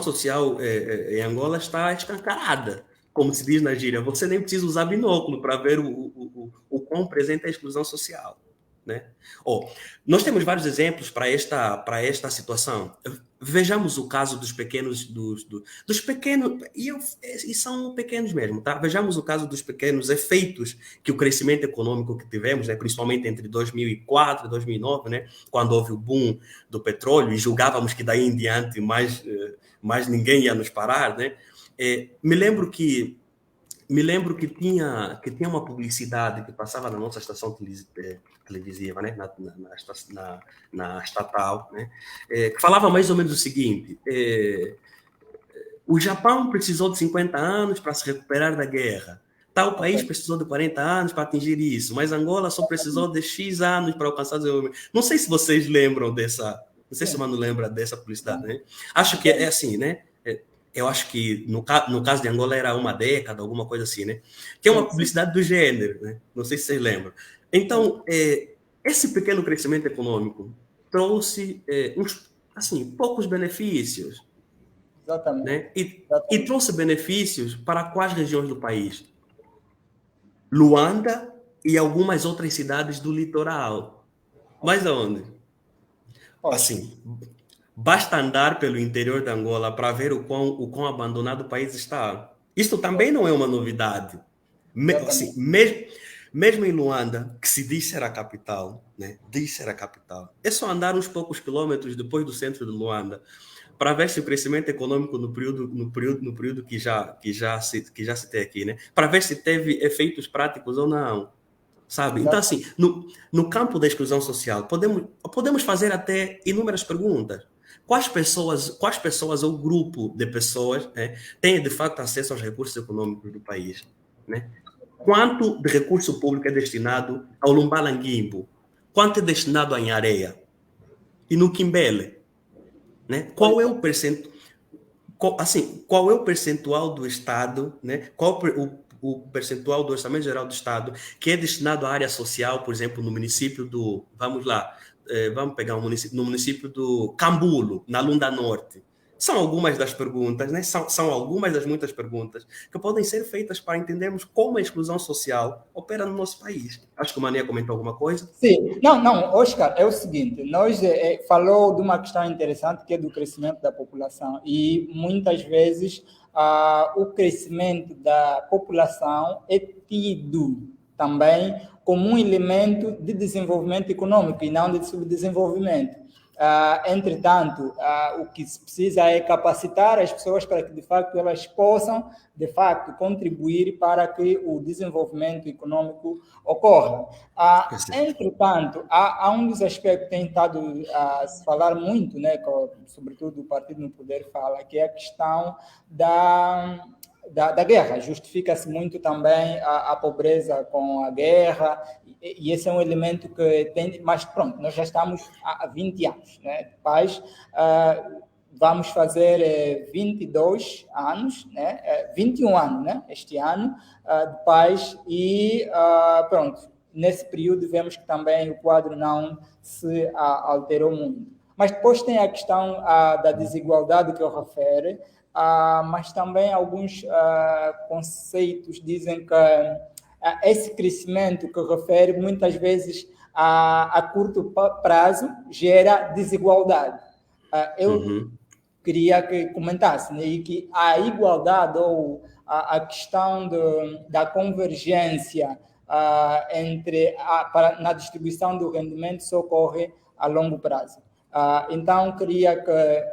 social em Angola está escancarada. Como se diz na gíria, você nem precisa usar binóculo para ver o quão presente é a exclusão social. Né? Nós temos vários exemplos para esta situação. Vejamos o caso dos pequenos, dos pequenos, e são pequenos mesmo, tá? Vejamos o caso dos pequenos efeitos que o crescimento econômico que tivemos, né, principalmente entre 2004 e 2009, né, quando houve o boom do petróleo e julgávamos que daí em diante mais ninguém ia nos parar, né? Me lembro que tinha uma publicidade que passava na nossa estação televisiva, né, na estatal, né, que falava mais ou menos o seguinte: o Japão precisou de 50 anos para se recuperar da guerra, tal país precisou de 40 anos para atingir isso, mas Angola só precisou de X anos para alcançar o desenvolvimento. Não sei se vocês lembram dessa, não sei se o Mano lembra dessa publicidade, né? Acho que é assim, né? Eu acho que no caso de Angola era uma década, alguma coisa assim, né? Que é uma publicidade do gênero, né? Não sei se vocês lembram. Então, esse pequeno crescimento econômico trouxe poucos benefícios. Exatamente. Né? E trouxe benefícios para quais regiões do país? Luanda e algumas outras cidades do litoral. Mas aonde? Assim, basta andar pelo interior de Angola para ver o quão abandonado o país está. Isto também não é uma novidade. Mesmo em Luanda, que se diz ser a capital, né? Diz ser a capital. É só andar uns poucos quilômetros depois do centro de Luanda para ver se o crescimento econômico no período que já se tem aqui, né? Para ver se teve efeitos práticos ou não. Sabe? Então, assim, no campo da exclusão social, podemos fazer até inúmeras perguntas. Quais pessoas ou grupo de pessoas, né, têm, de fato, acesso aos recursos econômicos do país? Né? Quanto de recurso público é destinado ao Lumbalanguimbo? Quanto é destinado à Inhareia? E no Quimbele? Né? Qual é o percentual do Estado, né? Qual o percentual do Orçamento Geral do Estado que é destinado à área social, por exemplo, no município do... Vamos pegar no município do Cambulo, na Lunda Norte. São algumas das perguntas, né? São algumas das muitas perguntas que podem ser feitas para entendermos como a exclusão social opera no nosso país. Acho que o Mané comentou alguma coisa. Sim. Não, Oscar, é o seguinte, nós falou de uma questão interessante que é do crescimento da população e muitas vezes o crescimento da população é tido também como um elemento de desenvolvimento econômico e não de subdesenvolvimento. Entretanto, o que se precisa é capacitar as pessoas para que, de facto, elas possam, de facto, contribuir para que o desenvolvimento econômico ocorra. Entretanto, há um dos aspectos que tem estado a se falar muito, né, sobretudo o Partido no Poder fala, que é a questão da guerra. Justifica-se muito também a pobreza com a guerra, e esse é um elemento que tem... Mas pronto, nós já estamos há 20 anos, né, de paz. Vamos fazer 22 anos, né, 21 anos, né, este ano, de paz, e pronto, nesse período vemos que também o quadro não se alterou muito. Mas depois tem a questão da desigualdade que eu refere, mas também alguns conceitos dizem que esse crescimento que refere muitas vezes a curto prazo gera desigualdade. Eu queria que comentasse, né, e que a igualdade ou a questão da convergência na distribuição do rendimento só ocorre a longo prazo. Então, queria que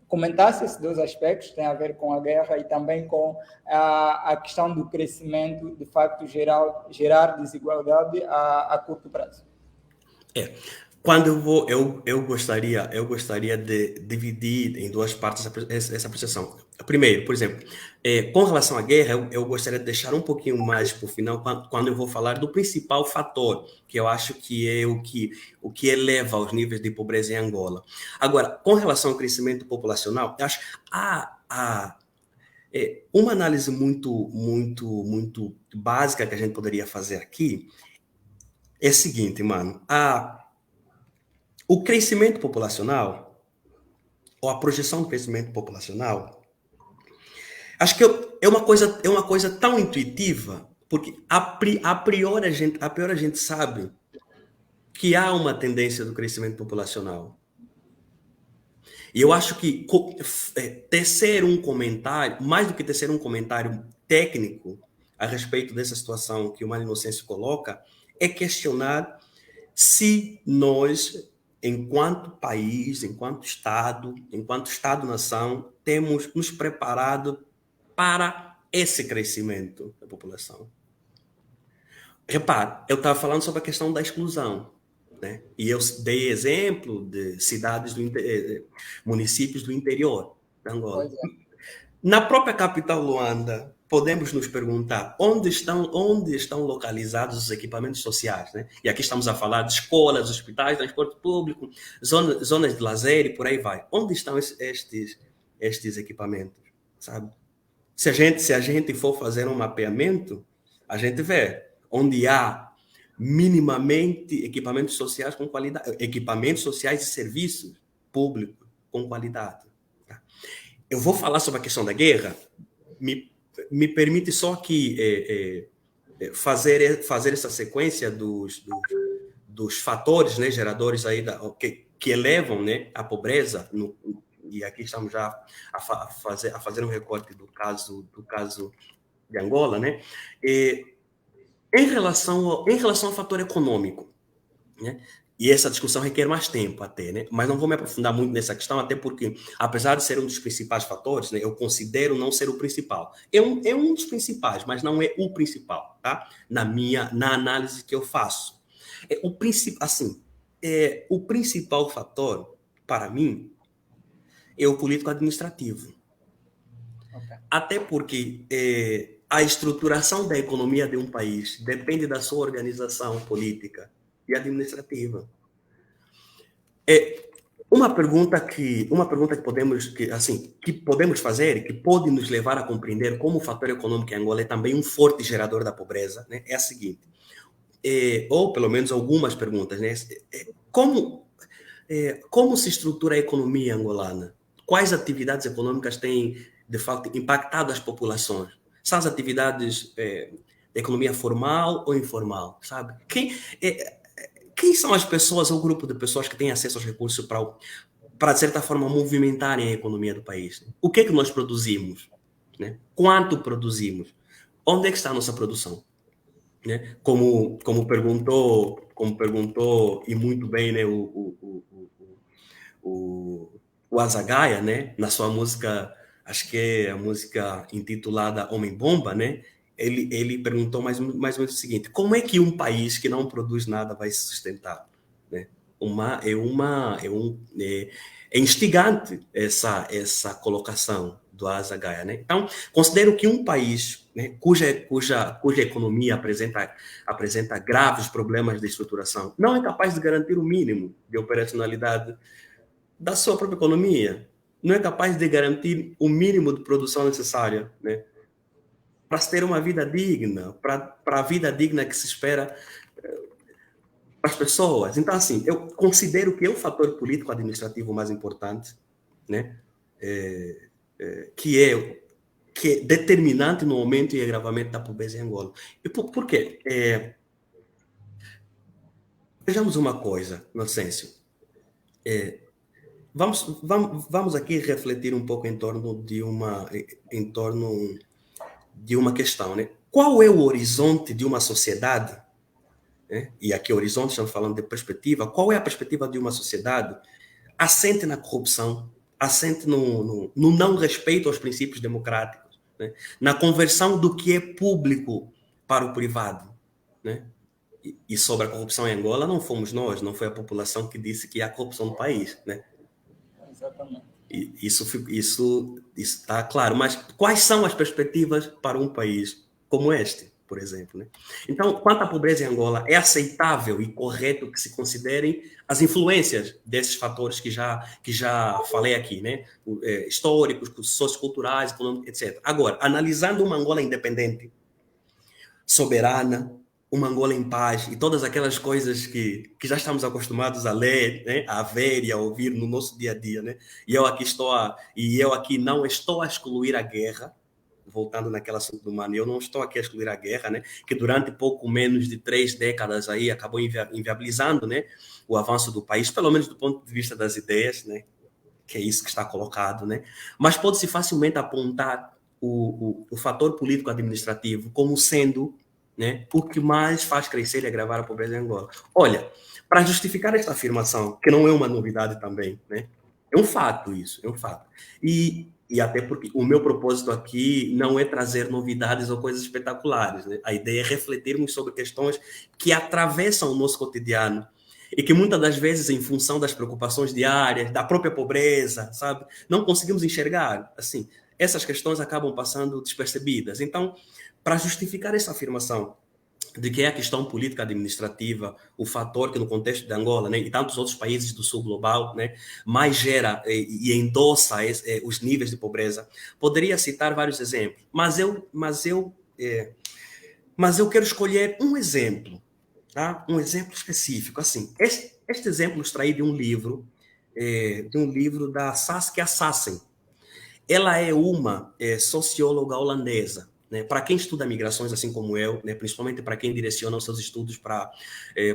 comentasse esses dois aspectos, tem a ver com a guerra e também com a questão do crescimento, de facto, gerar desigualdade a curto prazo. Quando eu gostaria de dividir em duas partes essa apreciação. Primeiro, por exemplo, com relação à guerra, eu gostaria de deixar um pouquinho mais para o final, quando eu vou falar do principal fator, que eu acho que é o que eleva os níveis de pobreza em Angola. Agora, com relação ao crescimento populacional, eu acho que uma análise muito básica que a gente poderia fazer aqui é a seguinte, mano. O crescimento populacional, ou a projeção do crescimento populacional, acho que é uma coisa tão intuitiva, porque a priori a gente sabe que há uma tendência do crescimento populacional. E eu acho que tecer um comentário, mais do que tecer um comentário técnico a respeito dessa situação que o Mário Inocêncio coloca, é questionar se nós, enquanto país, enquanto Estado-nação, temos nos preparado para esse crescimento da população. Repare, eu estava falando sobre a questão da exclusão, né? E eu dei exemplo de cidades municípios do interior da Angola. Na própria capital Luanda, podemos nos perguntar onde estão localizados os equipamentos sociais, né? E aqui estamos a falar de escolas, hospitais, transporte público, zonas de lazer e por aí vai. Onde estão estes equipamentos, sabe? Se a gente for fazer um mapeamento, a gente vê onde há minimamente equipamentos sociais com qualidade, equipamentos sociais e serviços públicos com qualidade. Tá? Eu vou falar sobre a questão da guerra, me permite só aqui fazer essa sequência dos fatores, né, geradores aí que elevam, né, a pobreza, e aqui estamos já a fazer um recorte do caso de Angola, né? Em relação ao fator econômico, né? E essa discussão requer mais tempo até, né? Mas não vou me aprofundar muito nessa questão, até porque, apesar de ser um dos principais fatores, né, eu considero não ser o principal. É um dos principais, mas não é o principal, tá? Na análise que eu faço. O principal fator, para mim, é o político-administrativo. Okay. Até porque a estruturação da economia de um país depende da sua organização política e administrativa. Uma pergunta que podemos fazer, que pode nos levar a compreender como o fator econômico em Angola é também um forte gerador da pobreza, né, é a seguinte, ou pelo menos algumas perguntas, né? Como se estrutura a economia angolana? Quais atividades econômicas têm, de fato, impactado as populações? São as atividades da economia formal ou informal, sabe? Quem são as pessoas ou o grupo de pessoas que têm acesso aos recursos para, de certa forma, movimentarem a economia do país? O que é que nós produzimos? Né? Quanto produzimos? Onde é que está a nossa produção? Né? Como perguntou e muito bem, né, o Azagaia, né, na sua música, acho que é a música intitulada Homem-Bomba, né? Ele perguntou mais ou menos o seguinte: como é que um país que não produz nada vai se sustentar? Né? É instigante essa colocação do Azagaia, né? Então, considero que um país, né, cuja economia apresenta graves problemas de estruturação, não é capaz de garantir o mínimo de operacionalidade da sua própria economia, não é capaz de garantir o mínimo de produção necessária, né, para se ter uma vida digna, para a vida digna que se espera para as pessoas. Então, assim, eu considero que é o fator político-administrativo mais importante, né, que é determinante no aumento e agravamento da pobreza em Angola. E por quê? Vejamos uma coisa, Inocêncio. Vamos aqui refletir um pouco em torno de uma questão, né? Qual é o horizonte de uma sociedade? Né? E aqui horizonte, estamos falando de perspectiva. Qual é a perspectiva de uma sociedade assente na corrupção, assente no não respeito aos princípios democráticos, né? Na conversão do que é público para o privado, né? E sobre a corrupção em Angola, não fomos nós, não foi a população que disse que há corrupção no país, né? Exatamente. Isso está claro. Mas quais são as perspectivas para um país como este, por exemplo, né? Então, quanto à pobreza em Angola, é aceitável e correto que se considerem as influências desses fatores que já falei aqui, né? Históricos, socioculturais, econômicos, etc. Agora, analisando uma Angola independente, soberana, uma Angola em paz e todas aquelas coisas que já estamos acostumados a ler, né, a ver e a ouvir no nosso dia a dia, né? E eu aqui não estou a excluir a guerra, voltando naquela assunto do Mano, eu não estou aqui a excluir a guerra, né? Que durante pouco menos de 3 décadas aí acabou inviabilizando, né, o avanço do país, pelo menos do ponto de vista das ideias, né? Que é isso que está colocado, né? Mas pode-se facilmente apontar o fator político-administrativo como sendo, né, o que mais faz crescer e agravar a pobreza em Angola. Olha, para justificar esta afirmação, que não é uma novidade também, né? É um fato isso, é um fato. E até porque o meu propósito aqui não é trazer novidades ou coisas espetaculares, né? A ideia é refletirmos sobre questões que atravessam o nosso cotidiano e que muitas das vezes, em função das preocupações diárias, da própria pobreza, sabe, não conseguimos enxergar. Assim, essas questões acabam passando despercebidas. Então, para justificar essa afirmação de que é a questão política administrativa o fator que no contexto de Angola, né, e tantos outros países do sul global, né, mais gera e endossa os níveis de pobreza, poderia citar vários exemplos, mas eu quero escolher um exemplo, tá? Um exemplo específico. Assim, este exemplo extraí de um livro da Saskia Sassen. Ela é uma socióloga holandesa. Né? Para quem estuda migrações, assim como eu, né? Principalmente para quem direciona os seus estudos para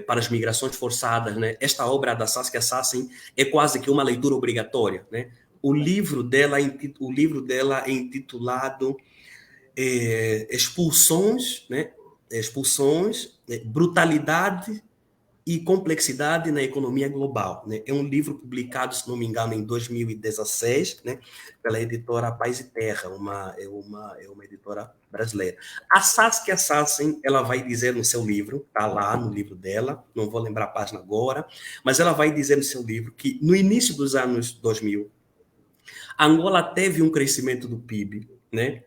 as migrações forçadas, né? Esta obra da Saskia Sassen é quase que uma leitura obrigatória. Né? O livro dela é intitulado Expulsões, né? Brutalidade e complexidade na economia global. Né? É um livro publicado, se não me engano, em 2016, né? Pela editora Paz e Terra, é uma editora brasileira. A Saskia Sassen, ela vai dizer no seu livro, está lá no livro dela, não vou lembrar a página agora, mas ela vai dizer no seu livro que no início dos anos 2000, Angola teve um crescimento do PIB, né?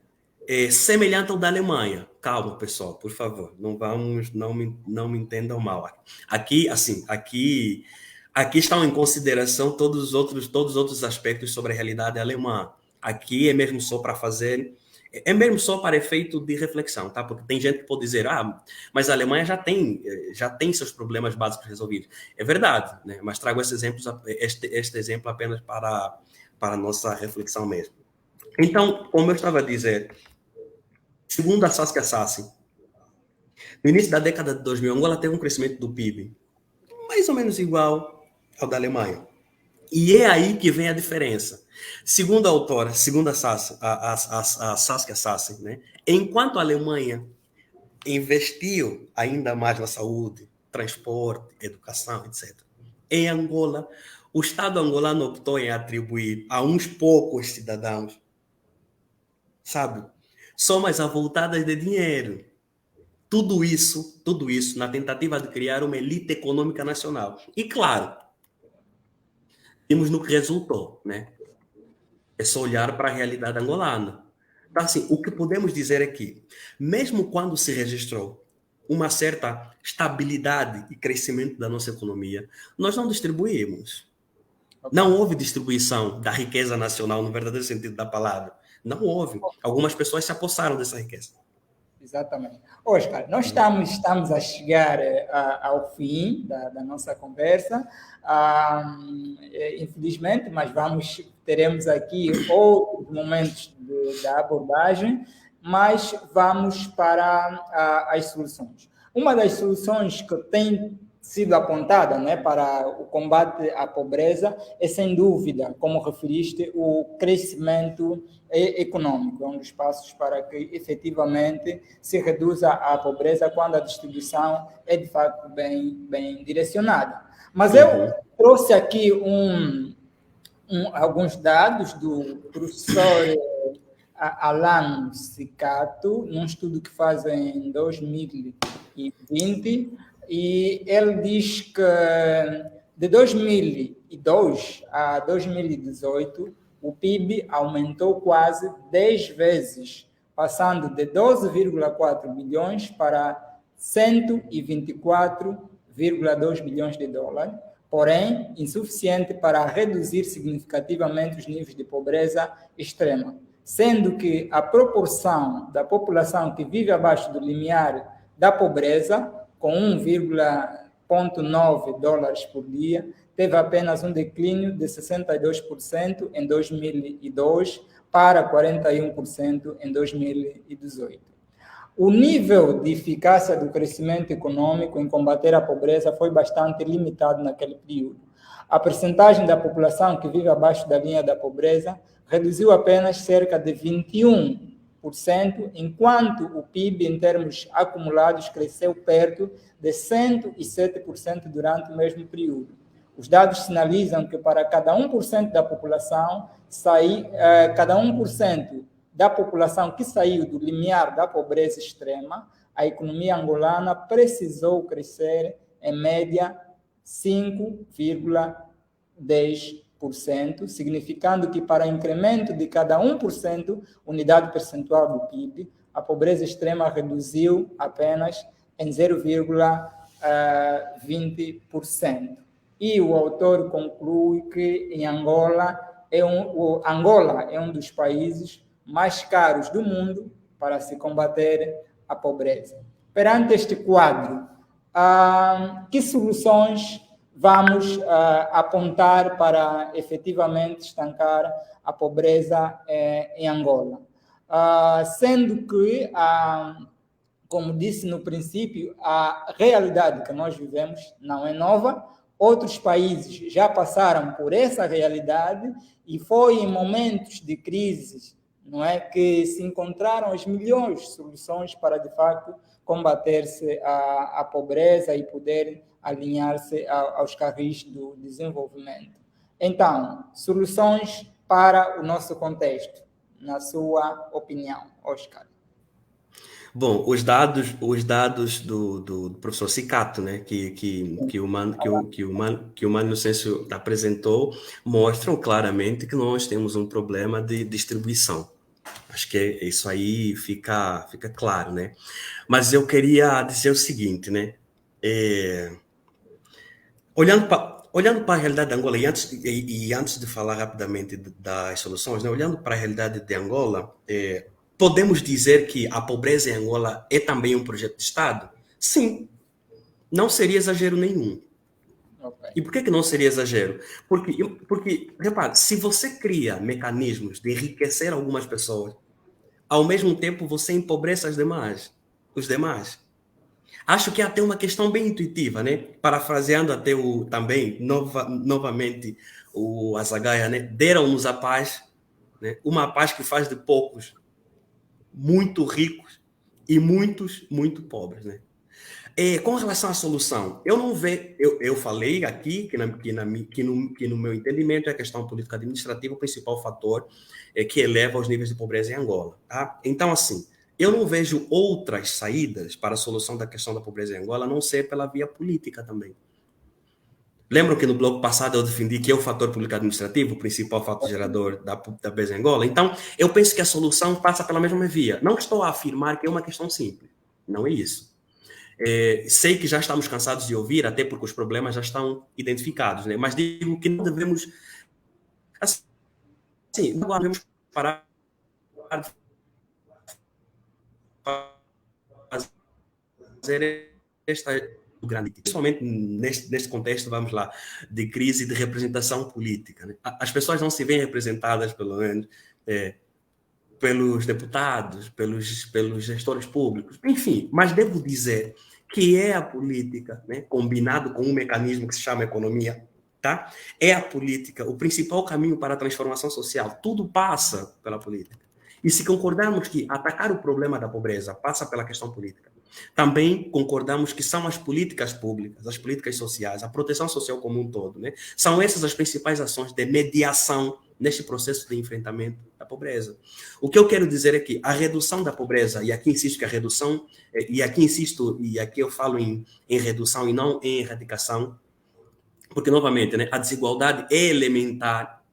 Semelhante ao da Alemanha. Calma, pessoal, por favor, não me entendam mal. Aqui estão em consideração todos os outros aspectos sobre a realidade alemã. Aqui é mesmo só para efeito de reflexão, tá? Porque tem gente que pode dizer, mas a Alemanha já tem seus problemas básicos resolvidos. É verdade, né? Mas trago este exemplo apenas para a nossa reflexão mesmo. Então, como eu estava a dizer, segundo a Saskia Sassen, no início da década de 2000, Angola teve um crescimento do PIB mais ou menos igual ao da Alemanha. E é aí que vem a diferença. Segundo a autora, segundo a Saskia Sassen, né, enquanto a Alemanha investiu ainda mais na saúde, transporte, educação, etc., em Angola, o Estado angolano optou em atribuir a uns poucos cidadãos, sabe, somas avultadas de dinheiro. Tudo isso na tentativa de criar uma elite econômica nacional. E, claro, vimos no que resultou, né? É só olhar para a realidade angolana. Então, assim, o que podemos dizer é que, mesmo quando se registrou uma certa estabilidade e crescimento da nossa economia, nós não distribuímos. Não houve distribuição da riqueza nacional no verdadeiro sentido da palavra. Não houve. Algumas pessoas se apossaram dessa riqueza. Exatamente. Oscar, nós estamos a chegar ao fim da nossa conversa, infelizmente, mas teremos aqui outros momentos da abordagem, mas vamos para as soluções. Uma das soluções que tem sido apontada, né, para o combate à pobreza é, sem dúvida, como referiste, o crescimento econômico. É um dos passos para que efetivamente se reduza a pobreza quando a distribuição é de facto bem direcionada. Mas eu trouxe aqui alguns dados do professor Alan Sicato, num estudo que faz em 2020, e ele diz que de 2002 a 2018, o PIB aumentou quase 10 vezes, passando de 12,4 bilhões para 124,2 bilhões de dólares, porém insuficiente para reduzir significativamente os níveis de pobreza extrema, sendo que a proporção da população que vive abaixo do limiar da pobreza, com 1,9 dólares por dia, teve apenas um declínio de 62% em 2002 para 41% em 2018. O nível de eficácia do crescimento econômico em combater a pobreza foi bastante limitado naquele período. A percentagem da população que vive abaixo da linha da pobreza reduziu apenas cerca de 21%, enquanto o PIB, em termos acumulados, cresceu perto de 107% durante o mesmo período. Os dados sinalizam que para cada 1% da população, cada 1% da população que saiu do limiar da pobreza extrema, a economia angolana precisou crescer, em média, 5,10%, significando que para incremento de cada 1%, unidade percentual do PIB, a pobreza extrema reduziu apenas em 0,20%. E o autor conclui que em Angola é um dos países mais caros do mundo para se combater a pobreza. Perante este quadro, que soluções vamos apontar para efetivamente estancar a pobreza em Angola? Sendo que, como disse no princípio, a realidade que nós vivemos não é nova. Outros países já passaram por essa realidade e foi em momentos de crise, não é, que se encontraram as melhores soluções para, de facto, combater-se a pobreza e poder alinhar-se aos carris do desenvolvimento. Então, soluções para o nosso contexto, na sua opinião, Oscar. Bom, os dados do professor Cicato, né, que o Mano Inocêncio apresentou, mostram claramente que nós temos um problema de distribuição. Acho que isso aí fica claro, né? Mas eu queria dizer o seguinte, né? Olhando para a realidade de Angola, e antes de falar rapidamente das soluções, né, olhando para a realidade de Angola, podemos dizer que a pobreza em Angola é também um projeto de Estado? Sim, não seria exagero nenhum. Okay. E por que não seria exagero? Porque, repare, se você cria mecanismos de enriquecer algumas pessoas, ao mesmo tempo você empobrece os demais. Acho que é até uma questão bem intuitiva, né? Parafraseando até novamente o Azagaia, né? Deram-nos a paz, né? Uma paz que faz de poucos muito ricos e muitos muito pobres, né? Com relação à solução, eu falei aqui que no meu entendimento é a questão política administrativa o principal fator que eleva os níveis de pobreza em Angola, tá? Então, assim, eu não vejo outras saídas para a solução da questão da pobreza em Angola, a não ser pela via política também. Lembram que no bloco passado eu defendi que é o fator político-administrativo, o principal fator gerador da pobreza em Angola? Então, eu penso que a solução passa pela mesma via. Não estou a afirmar que é uma questão simples. Não é isso. Sei que já estamos cansados de ouvir, até porque os problemas já estão identificados, né? Mas digo que não devemos... Assim, não devemos parar de fazer esta... Principalmente neste contexto, vamos lá, de crise de representação política, né? As pessoas não se veem representadas, pelo menos, pelos deputados, pelos gestores públicos, enfim, mas devo dizer que é a política, né, combinado com um mecanismo que se chama economia, tá? É a política o principal caminho para a transformação social. Tudo passa pela política. E se concordarmos que atacar o problema da pobreza passa pela questão política, também concordamos que são as políticas públicas, as políticas sociais, a proteção social como um todo, né? São essas as principais ações de mediação neste processo de enfrentamento da pobreza. O que eu quero dizer é que a redução da pobreza, e aqui insisto que a redução, e aqui eu falo em redução e não em erradicação, porque, novamente, né, a desigualdade é elementar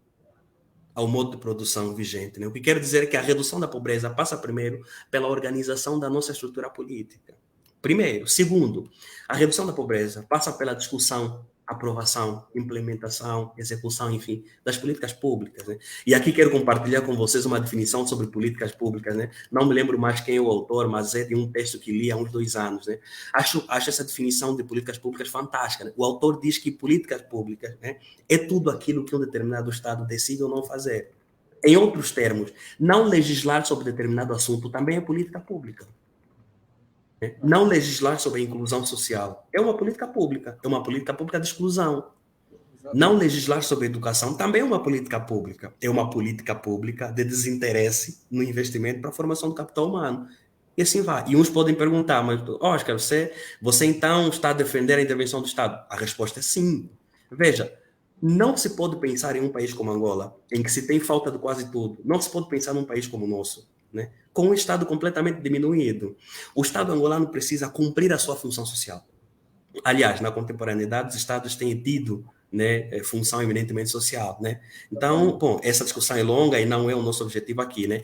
ao modo de produção vigente, né? O que quero dizer é que a redução da pobreza passa primeiro pela organização da nossa estrutura política. Primeiro. Segundo, a redução da pobreza passa pela discussão, aprovação, implementação, execução, enfim, das políticas públicas, né? E aqui quero compartilhar com vocês uma definição sobre políticas públicas, né? Não me lembro mais quem é o autor, mas é de um texto que li há uns 2 anos, né? Acho essa definição de políticas públicas fantástica, né? O autor diz que políticas públicas, né, é tudo aquilo que um determinado Estado decide ou não fazer. Em outros termos, não legislar sobre determinado assunto também é política pública. Não legislar sobre a inclusão social é uma política pública de exclusão. Não legislar sobre educação também é uma política pública. É uma política pública de desinteresse no investimento para a formação do capital humano. E assim vai. E uns podem perguntar, mas, Oscar, você então está a defender a intervenção do Estado? A resposta é sim. Veja, não se pode pensar em um país como Angola, em que se tem falta de quase tudo. Não se pode pensar num país como o nosso, né, com um Estado completamente diminuído. O Estado angolano precisa cumprir a sua função social. Aliás, na contemporaneidade, os Estados têm tido, né, função eminentemente social, né? Então, bom, essa discussão é longa e não é o nosso objetivo aqui, né?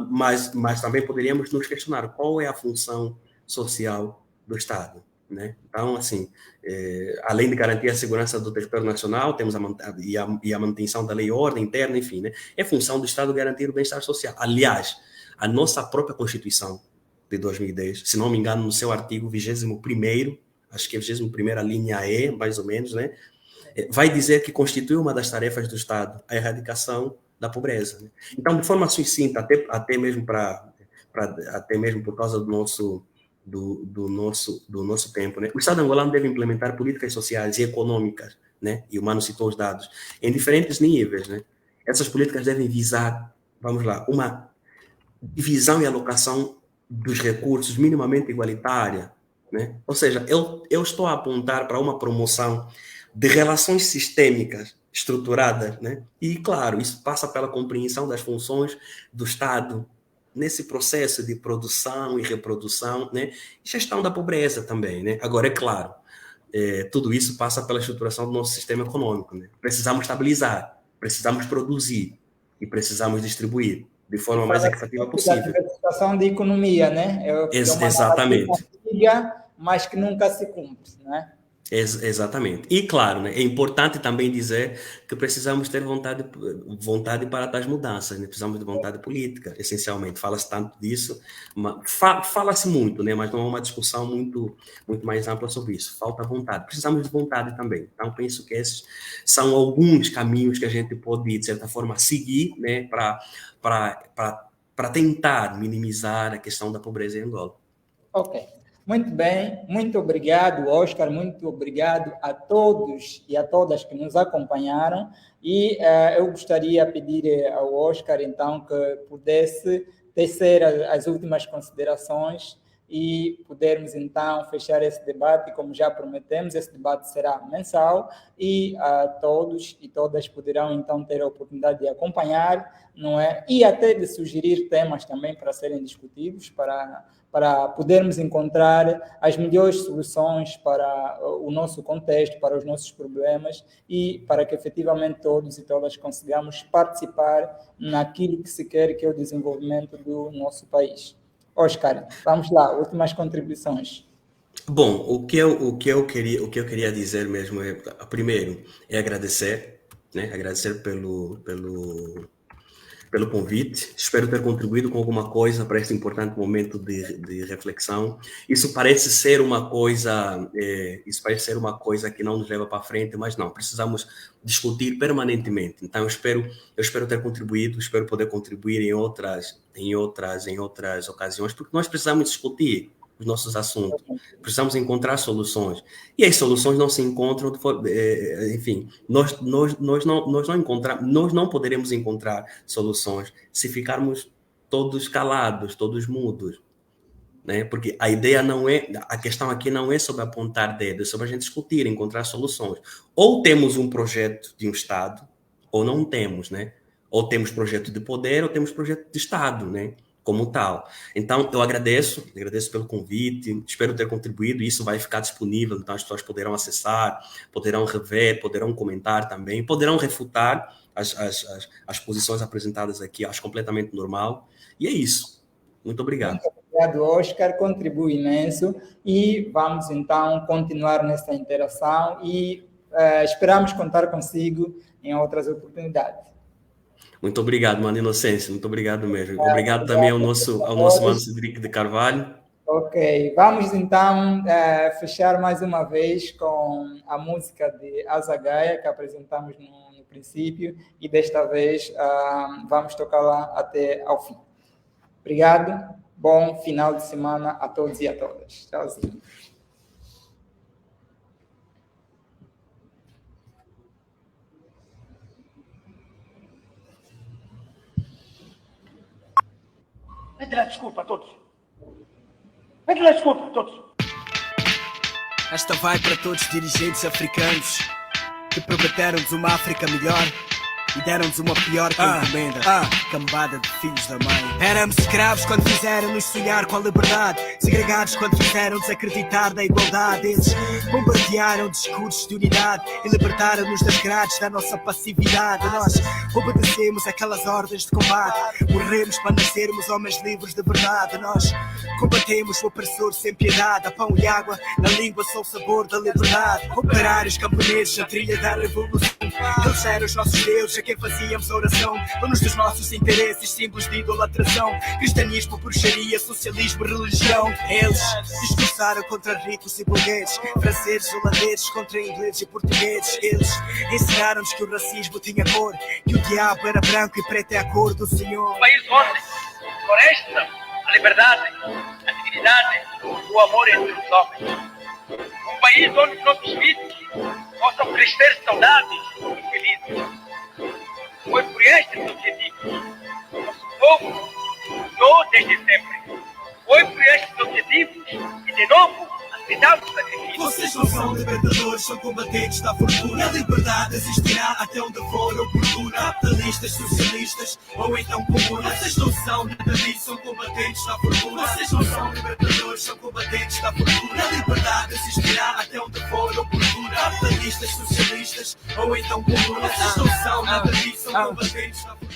Mas também poderíamos nos questionar qual é a função social do Estado, né? Então, assim, além de garantir a segurança do território nacional, temos a manutenção da lei e ordem interna, enfim, né? É função do Estado garantir o bem-estar social. Aliás, a nossa própria Constituição de 2010, se não me engano, no seu artigo 21º, acho que é a 21ª linha E, mais ou menos, né, vai dizer que constitui uma das tarefas do Estado a erradicação da pobreza, né? Então, de forma sucinta, até mesmo por causa do nosso tempo, né, o Estado angolano deve implementar políticas sociais e econômicas, né, e o Mano citou os dados, em diferentes níveis, né? Essas políticas devem visar, vamos lá, uma divisão e alocação dos recursos minimamente igualitária, né? Ou seja, eu estou a apontar para uma promoção de relações sistêmicas estruturadas, né? E, claro, isso passa pela compreensão das funções do Estado nesse processo de produção e reprodução, né? E gestão da pobreza também, né? Agora, é claro, tudo isso passa pela estruturação do nosso sistema econômico, né? Precisamos estabilizar, precisamos produzir e precisamos distribuir de forma mais equitativa possível. A diversificação da economia, né? Exatamente. Mas que nunca se cumpre, né? Exatamente. E, claro, né, é importante também dizer que precisamos ter vontade para tais mudanças, né? Precisamos de vontade política, essencialmente. Fala-se tanto disso, fala-se muito, né? Mas não há uma discussão muito mais ampla sobre isso. Falta vontade. Precisamos de vontade também. Então, penso que esses são alguns caminhos que a gente pode, de certa forma, seguir, né, para tentar minimizar a questão da pobreza em Angola. Ok. Muito bem, muito obrigado, Oscar, muito obrigado a todos e a todas que nos acompanharam, e eu gostaria de pedir ao Oscar, então, que pudesse tecer as últimas considerações e podermos, então, fechar esse debate. Como já prometemos, esse debate será mensal e todos e todas poderão, então, ter a oportunidade de acompanhar, não é? E até de sugerir temas também para serem discutidos, para podermos encontrar as melhores soluções para o nosso contexto, para os nossos problemas, e para que efetivamente todos e todas consigamos participar naquilo que se quer, que é o desenvolvimento do nosso país. Oscar, vamos lá, últimas contribuições. Bom, o que eu queria dizer mesmo primeiro, é agradecer, né? Agradecer pelo convite. Espero ter contribuído com alguma coisa para este importante momento de reflexão. Isso parece ser uma coisa que não nos leva para frente, mas não, precisamos discutir permanentemente. Então, eu espero ter contribuído, espero poder contribuir em outras ocasiões, porque nós precisamos discutir os nossos assuntos, precisamos encontrar soluções, e as soluções não se encontram, enfim, nós não poderemos encontrar soluções se ficarmos todos calados, todos mudos, né? Porque a questão aqui não é sobre apontar dedos, é sobre a gente discutir, encontrar soluções. Ou temos um projeto de um Estado, ou não temos, né? Ou temos projeto de poder, ou temos projeto de Estado, né? como tal. Então, eu agradeço pelo convite, espero ter contribuído, isso vai ficar disponível, então as pessoas poderão acessar, poderão rever, poderão comentar também, poderão refutar as posições apresentadas aqui, acho completamente normal, e é isso. Muito obrigado. Muito obrigado, Oscar, contribui imenso, e vamos então continuar nessa interação e esperamos contar consigo em outras oportunidades. Muito obrigado, Mano Inocêncio. Muito obrigado mesmo. Obrigado também ao nosso Mano Cedric de Carvalho. Ok, vamos então fechar mais uma vez com a música de Azagaia, que apresentamos no princípio, e desta vez vamos tocá-la até ao fim. Obrigado, bom final de semana a todos e a todas. Tchauzinho. Pede lá desculpa a todos. Pede lá desculpa a todos. Esta vai para todos os dirigentes africanos que prometeram-nos uma África melhor e deram-nos uma pior que encomenda. Cambada de filhos da mãe. Éramos escravos quando fizeram-nos sonhar com a liberdade, segregados quando fizeram-nos acreditar na igualdade. Eles bombardearam discursos de unidade e libertaram-nos das grades da nossa passividade. Nós obedecemos aquelas ordens de combate, morremos para nascermos homens livres de verdade. Nós combatemos o opressor sem piedade, a pão e água, na língua só o sabor da liberdade. Operários, camponeses, a trilha da revolução, eles eram os nossos deuses a quem fazíamos oração, donos dos nossos interesses, símbolos de idolatração. Cristianismo, bruxaria, socialismo, religião. Eles discursaram contra ricos e burgueses, franceses, holandeses contra ingleses e portugueses. Eles ensinaram-nos que o racismo tinha cor, que o diabo era branco e preto é a cor do Senhor. Um país onde floresça a liberdade, a dignidade, o amor entre os homens. Um país onde nossos filhos possam crescer saudáveis e felizes. Foi por estes objetivos nosso povo lutou desde sempre. Foi por estes objetivos que, de novo, aceitamos o sacrifício. Vocês não são libertadores, são combatentes da fortuna. A liberdade existirá até onde for oportuna. Capitalistas, socialistas ou então comunas. Vocês não são nada disso, são combatentes da fortuna. Vocês não são libertadores, são combatentes da fortuna. A liberdade existirá até onde for oportuna. Capitalistas, socialistas ou então comunas. Vocês não são nada disso, são combatentes da fortuna.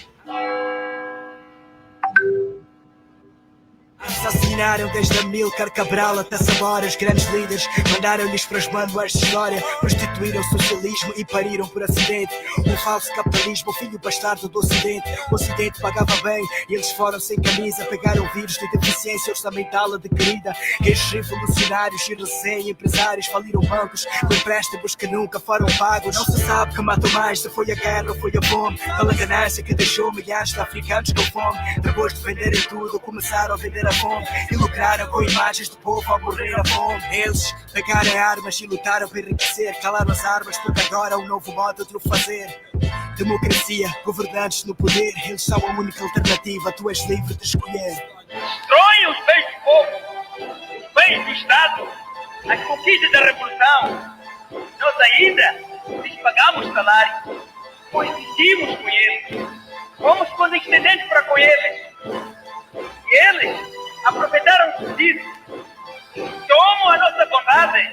Assassinaram desde Amílcar Cabral até Samora os grandes líderes, mandaram-lhes para os manuais de história, prostituíram o socialismo e pariram por acidente. Um falso capitalismo, filho bastardo do Ocidente. O Ocidente pagava bem e eles foram sem camisa, pegaram o vírus de deficiência orçamental adquirida. Estes revolucionários e recém-empresários faliram bancos com empréstimos que nunca foram pagos. Não se sabe que matou mais, se foi a guerra ou foi a fome, pela ganância que deixou milhares de africanos com fome. Depois de venderem tudo, começaram a vender a fome e lucraram com imagens do povo a morrer à fome. Eles pegaram armas e lutaram para enriquecer, calaram as armas porque agora é um novo modo de o fazer. Democracia, governantes no poder, eles são a única alternativa, tu és livre de escolher. Destroem os bens do povo, os bens do Estado, as conquistas da Revolução. Nós ainda lhes pagamos salário, coexistimos com eles, fomos condescendentes para com eles. E eles aproveitaram disso, tomam a nossa bondade,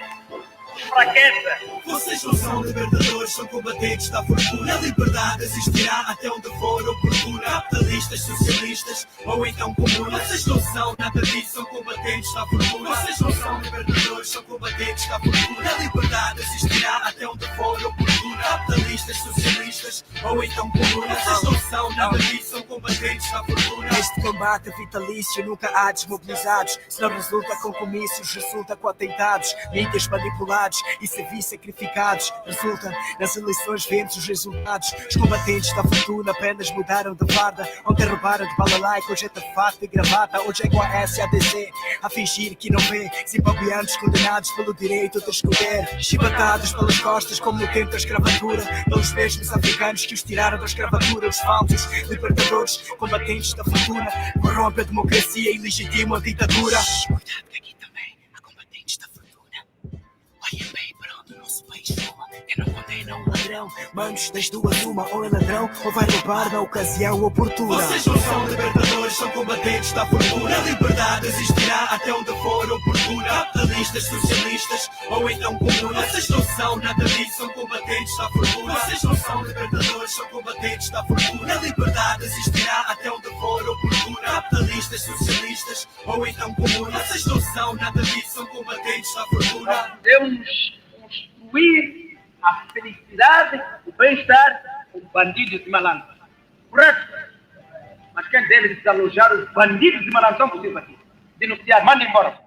fraqueza. Vocês não são libertadores, são combatentes da fortuna. A liberdade existirá até onde for oportuna. Capitalistas, socialistas ou então comunas. Vocês não são nada disso, são combatentes da fortuna. Vocês não são libertadores, são combatentes da fortuna. A liberdade existirá até onde for oportuna. Capitalistas, socialistas ou então comunas. Vocês não são nada disso, são combatentes da fortuna. Este combate vitalício nunca há desmobilizados. Se não resulta com comícios, resulta com atentados, mídias manipulados e civis sacrificados. Resulta nas eleições, vemos os resultados. Os combatentes da fortuna apenas mudaram de farda. Ontem roubaram de balalaica, hoje é de fato e gravata. Hoje é com a SADC a fingir que não vê. Zimbabueanos condenados pelo direito de escolher, chibatados pelas costas como no tempo da escravatura, pelos mesmos africanos que os tiraram da escravatura. Os falsos libertadores, combatentes da fortuna, corrompem a democracia e legitimam a ditadura. Cuidado que aqui também há combatentes da fortuna. Olhem bem para onde o nosso país fuma. Eu não condeno ladrão. Manos, das duas uma, ou é ladrão ou vai roubar na ocasião oportuna. Vocês não são libertadores, são combatentes da fortuna. A liberdade existirá até onde for oportuna. Capitalistas, socialistas ou então comunas. Vocês não são nada disso, são combatentes da fortuna. Vocês não são libertadores, são combatentes da fortuna. A liberdade existirá até onde for oportuna. Capitalistas, socialistas ou então comunas. Vocês não são nada disso, são combatentes da fortuna. Podemos construir a felicidade, o bem-estar, com bandidos e malandros. Correto? Mas quem deve desalojar os bandidos e malandros são vocês aqui. Denunciar, mandem embora.